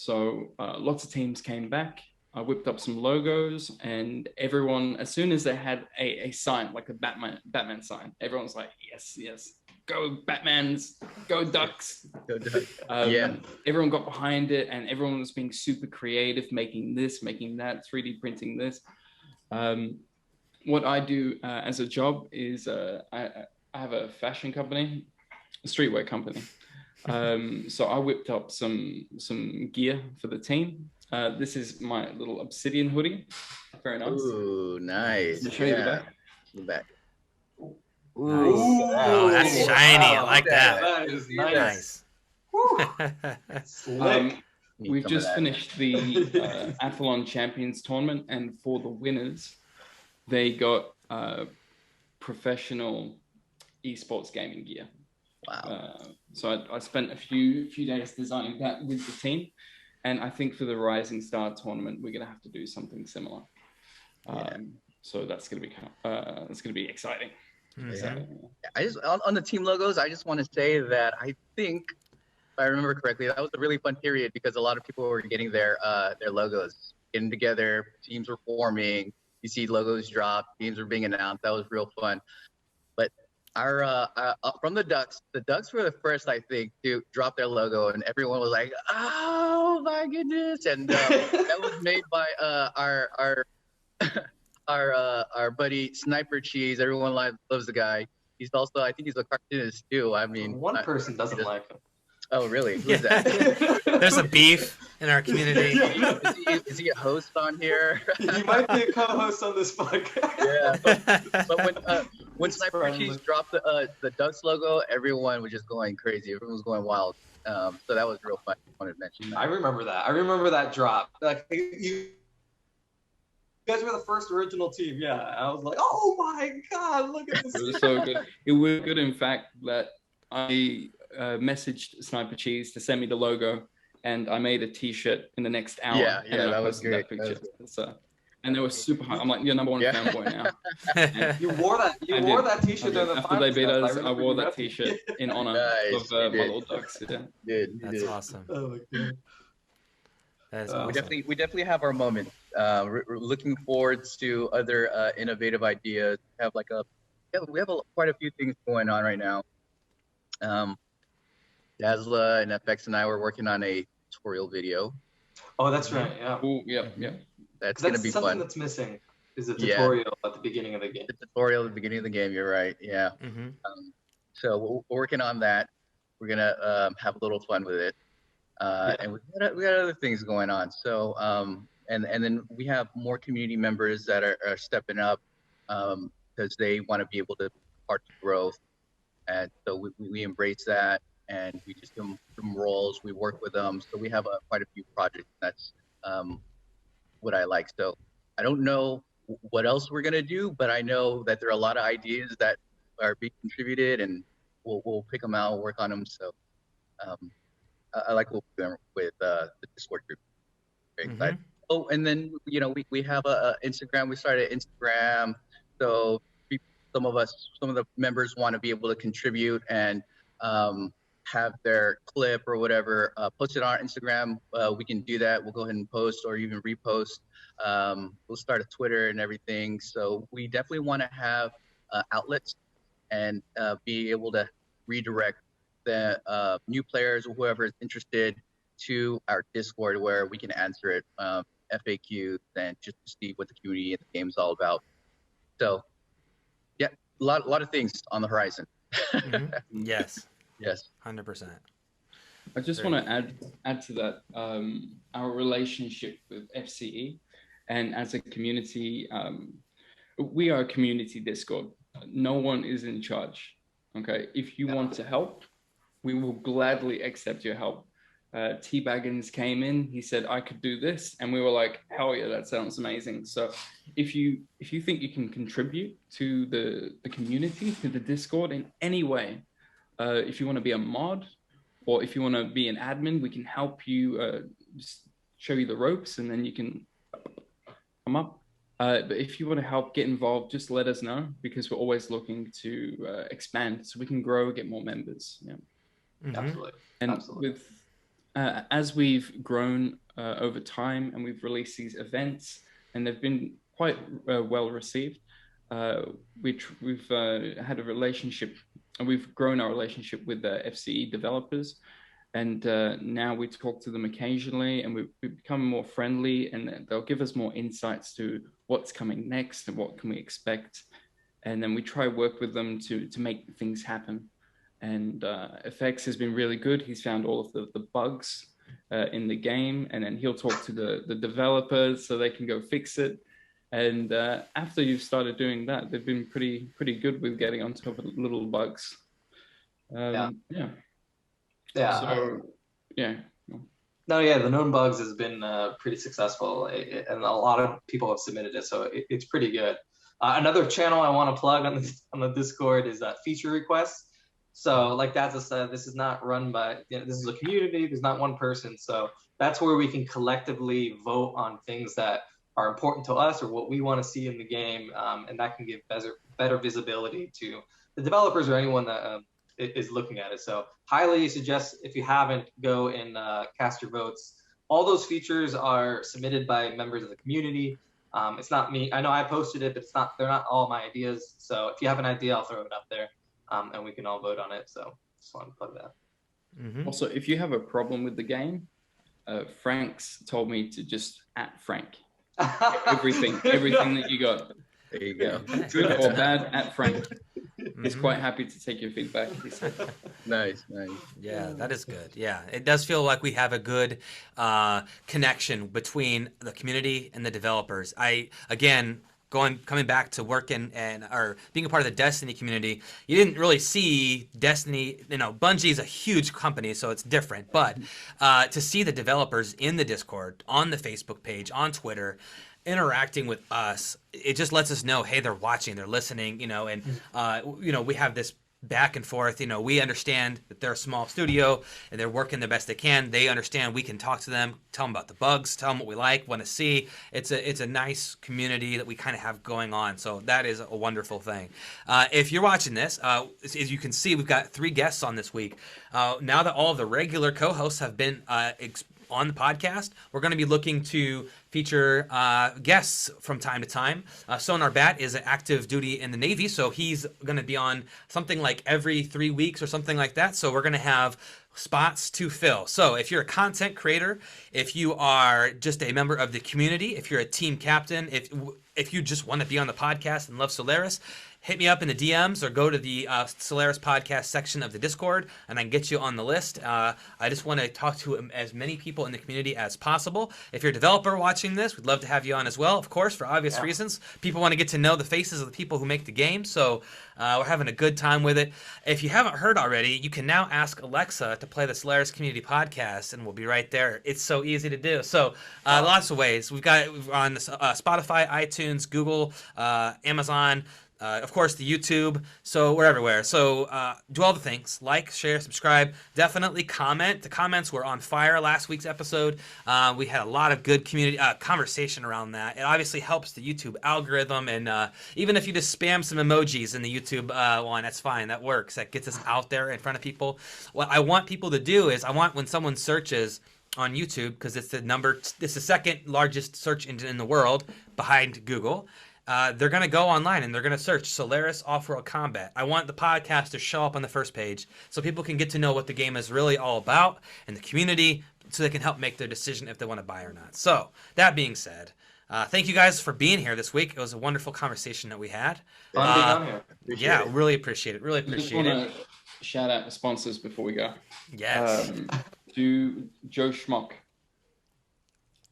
So lots of teams came back. I whipped up some logos, and everyone, as soon as they had a sign, like a Batman sign, everyone's like, yes, go Batmans, go Ducks. Everyone got behind it, and everyone was being super creative, making this, making that, 3D printing this. What I do as a job is I have a fashion company, a streetwear company. So I whipped up some gear for the team. This is my little obsidian hoodie. Very nice. Ooh, nice. I'll show you the back. The back. Ooh. Oh, that's shiny. I like that. That is nice. We've just finished the Athlon Champions tournament, and for the winners, they got professional esports gaming gear. Wow. So I spent a few days designing that with the team, and I think for the Rising Star tournament, we're gonna have to do something similar. So that's gonna be exciting. Yeah. I just on the team logos, I just want to say that I think, if I remember correctly, that was a really fun period because a lot of people were getting their logos, getting together, teams were forming. You see logos drop, teams were being announced. That was real fun. But our from the Ducks were the first, I think, to drop their logo, and everyone was like, "Oh my goodness!" And that was made by our buddy Sniper Cheese. Everyone loves the guy. He's also, I think, he's a cartoonist too. I mean, one person doesn't like him. Oh, really? Who's that? There's a beef in our community. Is he a host on here? He might be a co-host on this podcast. Yeah, but when Sniper Cheese dropped the Ducks logo, everyone was just going crazy. Everyone was going wild. So that was real fun. I wanted to mention that. I remember that. I remember that drop. Like you guys were the first original team. Yeah, I was like, oh my god, look at this. It was so good. It was good, in fact, that I messaged Sniper Cheese to send me the logo, and I made a T-shirt in the next hour. Yeah, and then I that was posted great. that picture. So, and they were super high. I'm like, you're number one fanboy now. And You wore that. You wore that T-shirt during the after they beat us, I remember wore you that repped it. T-shirt in honor Nice, of you my did. little ducks. Yeah. That's awesome. Oh my god. That is We awesome. We definitely have our moment. We're looking forward to other innovative ideas. We have quite a few things going on right now. Dazzla and FX and I were working on a tutorial video. Oh, that's right. Yeah. Ooh, yeah, yeah. That's 'Cause gonna that's be something fun. that's missing. Is a Yeah. tutorial at the beginning of the game. The tutorial at the beginning of the game. You're right. Yeah. Mm-hmm. So we're working on that. We're gonna have a little fun with it, and we got other things going on. So and then we have more community members that are stepping up because they want to be able to be part of growth, and so we embrace that, and we just give them roles. We work with them, so we have quite a few projects. That's what I like. So I don't know what else we're gonna do, but I know that there are a lot of ideas that are being contributed, and we'll pick them out, work on them. So I like what we're doing with the Discord group. Very excited. Oh, and then we have a Instagram. We started Instagram, so some of the members want to be able to contribute and have their clip or whatever posted on our Instagram. We can do that. We'll go ahead and post or even repost. We'll start a Twitter and everything. So we definitely want to have outlets and be able to redirect the new players or whoever is interested to our Discord where we can answer it, FAQs, and just to see what the community and the game is all about. So yeah, a lot of things on the horizon. Yes. Yes. 100%. I just want to add to that our relationship with FCE, and as a community, we are a community Discord. No one is in charge. Okay, if you want to help, we will gladly accept your help. T Baggins came in. He said I could do this, and we were like, hell yeah, that sounds amazing. So if you think you can contribute to the community, to the Discord in any way, if you want to be a mod, or if you want to be an admin, we can help you, just show you the ropes, and then you can come up. But if you want to help get involved, just let us know, because we're always looking to expand so we can grow, get more members. Yeah, Absolutely. and Absolutely. with as we've grown over time, and we've released these events, and they've been quite well received. We've had a relationship, and we've grown our relationship with the FCE developers, and now we talk to them occasionally, and we've become more friendly, and they'll give us more insights to what's coming next and what can we expect, and then we try work with them to make things happen. And FX has been really good. He's found all of the bugs in the game, and then he'll talk to the developers so they can go fix it. And after you've started doing that, they've been pretty good with getting on top of little bugs. Yeah. So, yeah. No, yeah, the known bugs has been pretty successful, and a lot of people have submitted it, so it's pretty good. Another channel I want to plug on the Discord is feature requests. So, like Dazzla said, this is not run by, this is a community. There's not one person, so that's where we can collectively vote on things that are important to us or what we want to see in the game, and that can give better visibility to the developers or anyone that is looking at it. So highly suggest, if you haven't, go and cast your votes. All those features are submitted by members of the community. It's not me. I know I posted it, but they're not all my ideas. So if you have an idea, I'll throw it up there, and we can all vote on it. So just wanted to plug that. Also, if you have a problem with the game, Frank's told me to just @, Frank. everything that you got. There you go. Good or bad, @Frank. He's quite happy to take your feedback. Nice. Yeah, that is good. Yeah, it does feel like we have a good connection between the community and the developers. Again, coming back to working or being a part of the Destiny community, you didn't really see Destiny. Bungie is a huge company, so it's different. But to see the developers in the Discord, on the Facebook page, on Twitter, interacting with us, it just lets us know, hey, they're watching, they're listening, and we have this back and forth. We understand that they're a small studio and they're working the best they can. They understand we can talk to them, tell them about the bugs, tell them what we like, want to see. It's a nice community that we kind of have going on. So that is a wonderful thing. If you're watching this, as you can see, we've got 3 guests on this week. Now that all of the regular co-hosts have been on the podcast, we're going to be looking to feature guests from time to time. Sonar Bat is an active duty in the Navy, so he's going to be on something like every 3 weeks or something like that. So we're going to have spots to fill. So if you're a content creator, if you are just a member of the community, if you're a team captain, if you just want to be on the podcast and love Solaris, hit me up in the DMs or go to the Solaris podcast section of the Discord, and I can get you on the list. I just want to talk to as many people in the community as possible. If you're a developer watching this, we'd love to have you on as well, of course, for obvious reasons. People want to get to know the faces of the people who make the game, so we're having a good time with it. If you haven't heard already, you can now ask Alexa to play the Solaris Community Podcast, and we'll be right there. It's so easy to do. So lots of ways. We're on Spotify, iTunes, Google, Amazon, of course, the YouTube. So we're everywhere. So do all the things. Like, share, subscribe. Definitely comment. The comments were on fire last week's episode. We had a lot of good community conversation around that. It obviously helps the YouTube algorithm. And even if you just spam some emojis in the YouTube one, that's fine. That works. That gets us out there in front of people. What I want people to do is when someone searches on YouTube, because it's the second largest search engine in the world behind Google. They're going to go online and they're going to search Solaris Offworld Combat. I want the podcast to show up on the first page so people can get to know what the game is really all about and the community, so they can help make their decision if they want to buy or not. So that being said, thank you guys for being here this week. It was a wonderful conversation that we had. Fun being on here. Yeah, really appreciate it. Really I just appreciate want it. to shout out the sponsors before we go. Yes. To Joe Schmock.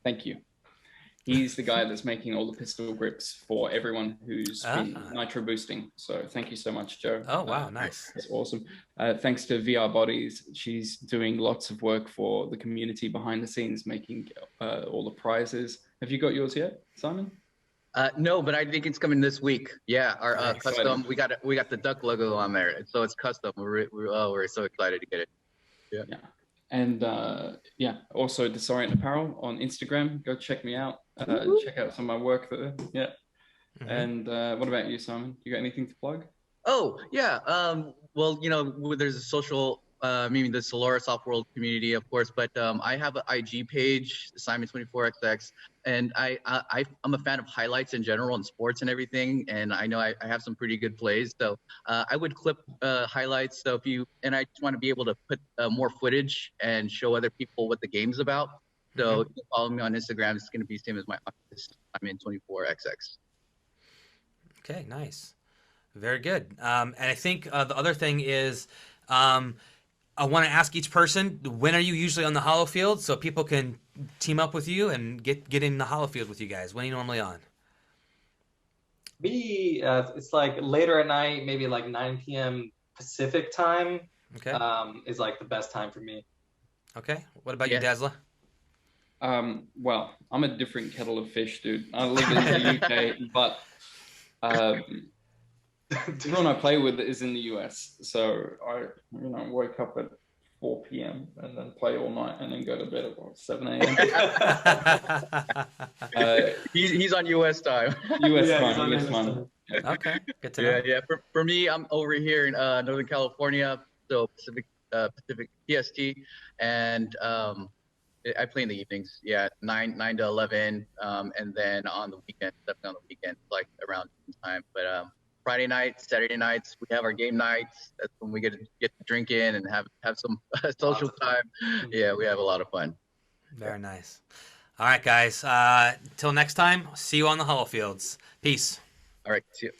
Thank you. He's the guy that's making all the pistol grips for everyone who's been nitro boosting. So thank you so much, Joe. Oh, wow. Nice. That's awesome. Thanks to VR Bodies. She's doing lots of work for the community behind the scenes, making all the prizes. Have you got yours yet, Simon? No, but I think it's coming this week. Yeah, our custom. Excited. We got the duck logo on there, so it's custom. We're so excited to get it. Yeah. And also Disorient Apparel on Instagram. Go check me out. Check out some of my work there. Yeah. Mm-hmm. And what about you, Simon? You got anything to plug? Oh yeah. Well, there's a social, the Solaris Offworld community, of course, but I have an IG page, Simon24XX, and I'm a fan of highlights in general and sports and everything, and I know I have some pretty good plays, so I would clip highlights. So I just want to be able to put more footage and show other people what the game's about. So if you follow me on Instagram, it's going to be the same as my office. I'm in 24XX. Okay, nice. Very good. And I think the other thing is I want to ask each person, when are you usually on the Hollow Field so people can team up with you and get in the Hollow Field with you guys? When are you normally on? It's like later at night, maybe like 9 p.m. Pacific time. Okay. Is like the best time for me. Okay. What about you, Dazzler? Well, I'm a different kettle of fish, dude. I live in the UK, but everyone I play with is in the US. So I, wake up at 4 p.m. and then play all night and then go to bed at 7 a.m. He's on US time. US time. Okay, good to know. Yeah. For me, I'm over here in Northern California, so Pacific PST, and I play in the evenings, 9 to 11, and then on the weekend, definitely on the weekend, like around time. But Friday nights, Saturday nights, we have our game nights. That's when we get to drink in and have some social time. Yeah, we have a lot of fun. Very nice. All right, guys. Till next time, see you on the Hollow Fields. Peace. All right, see you.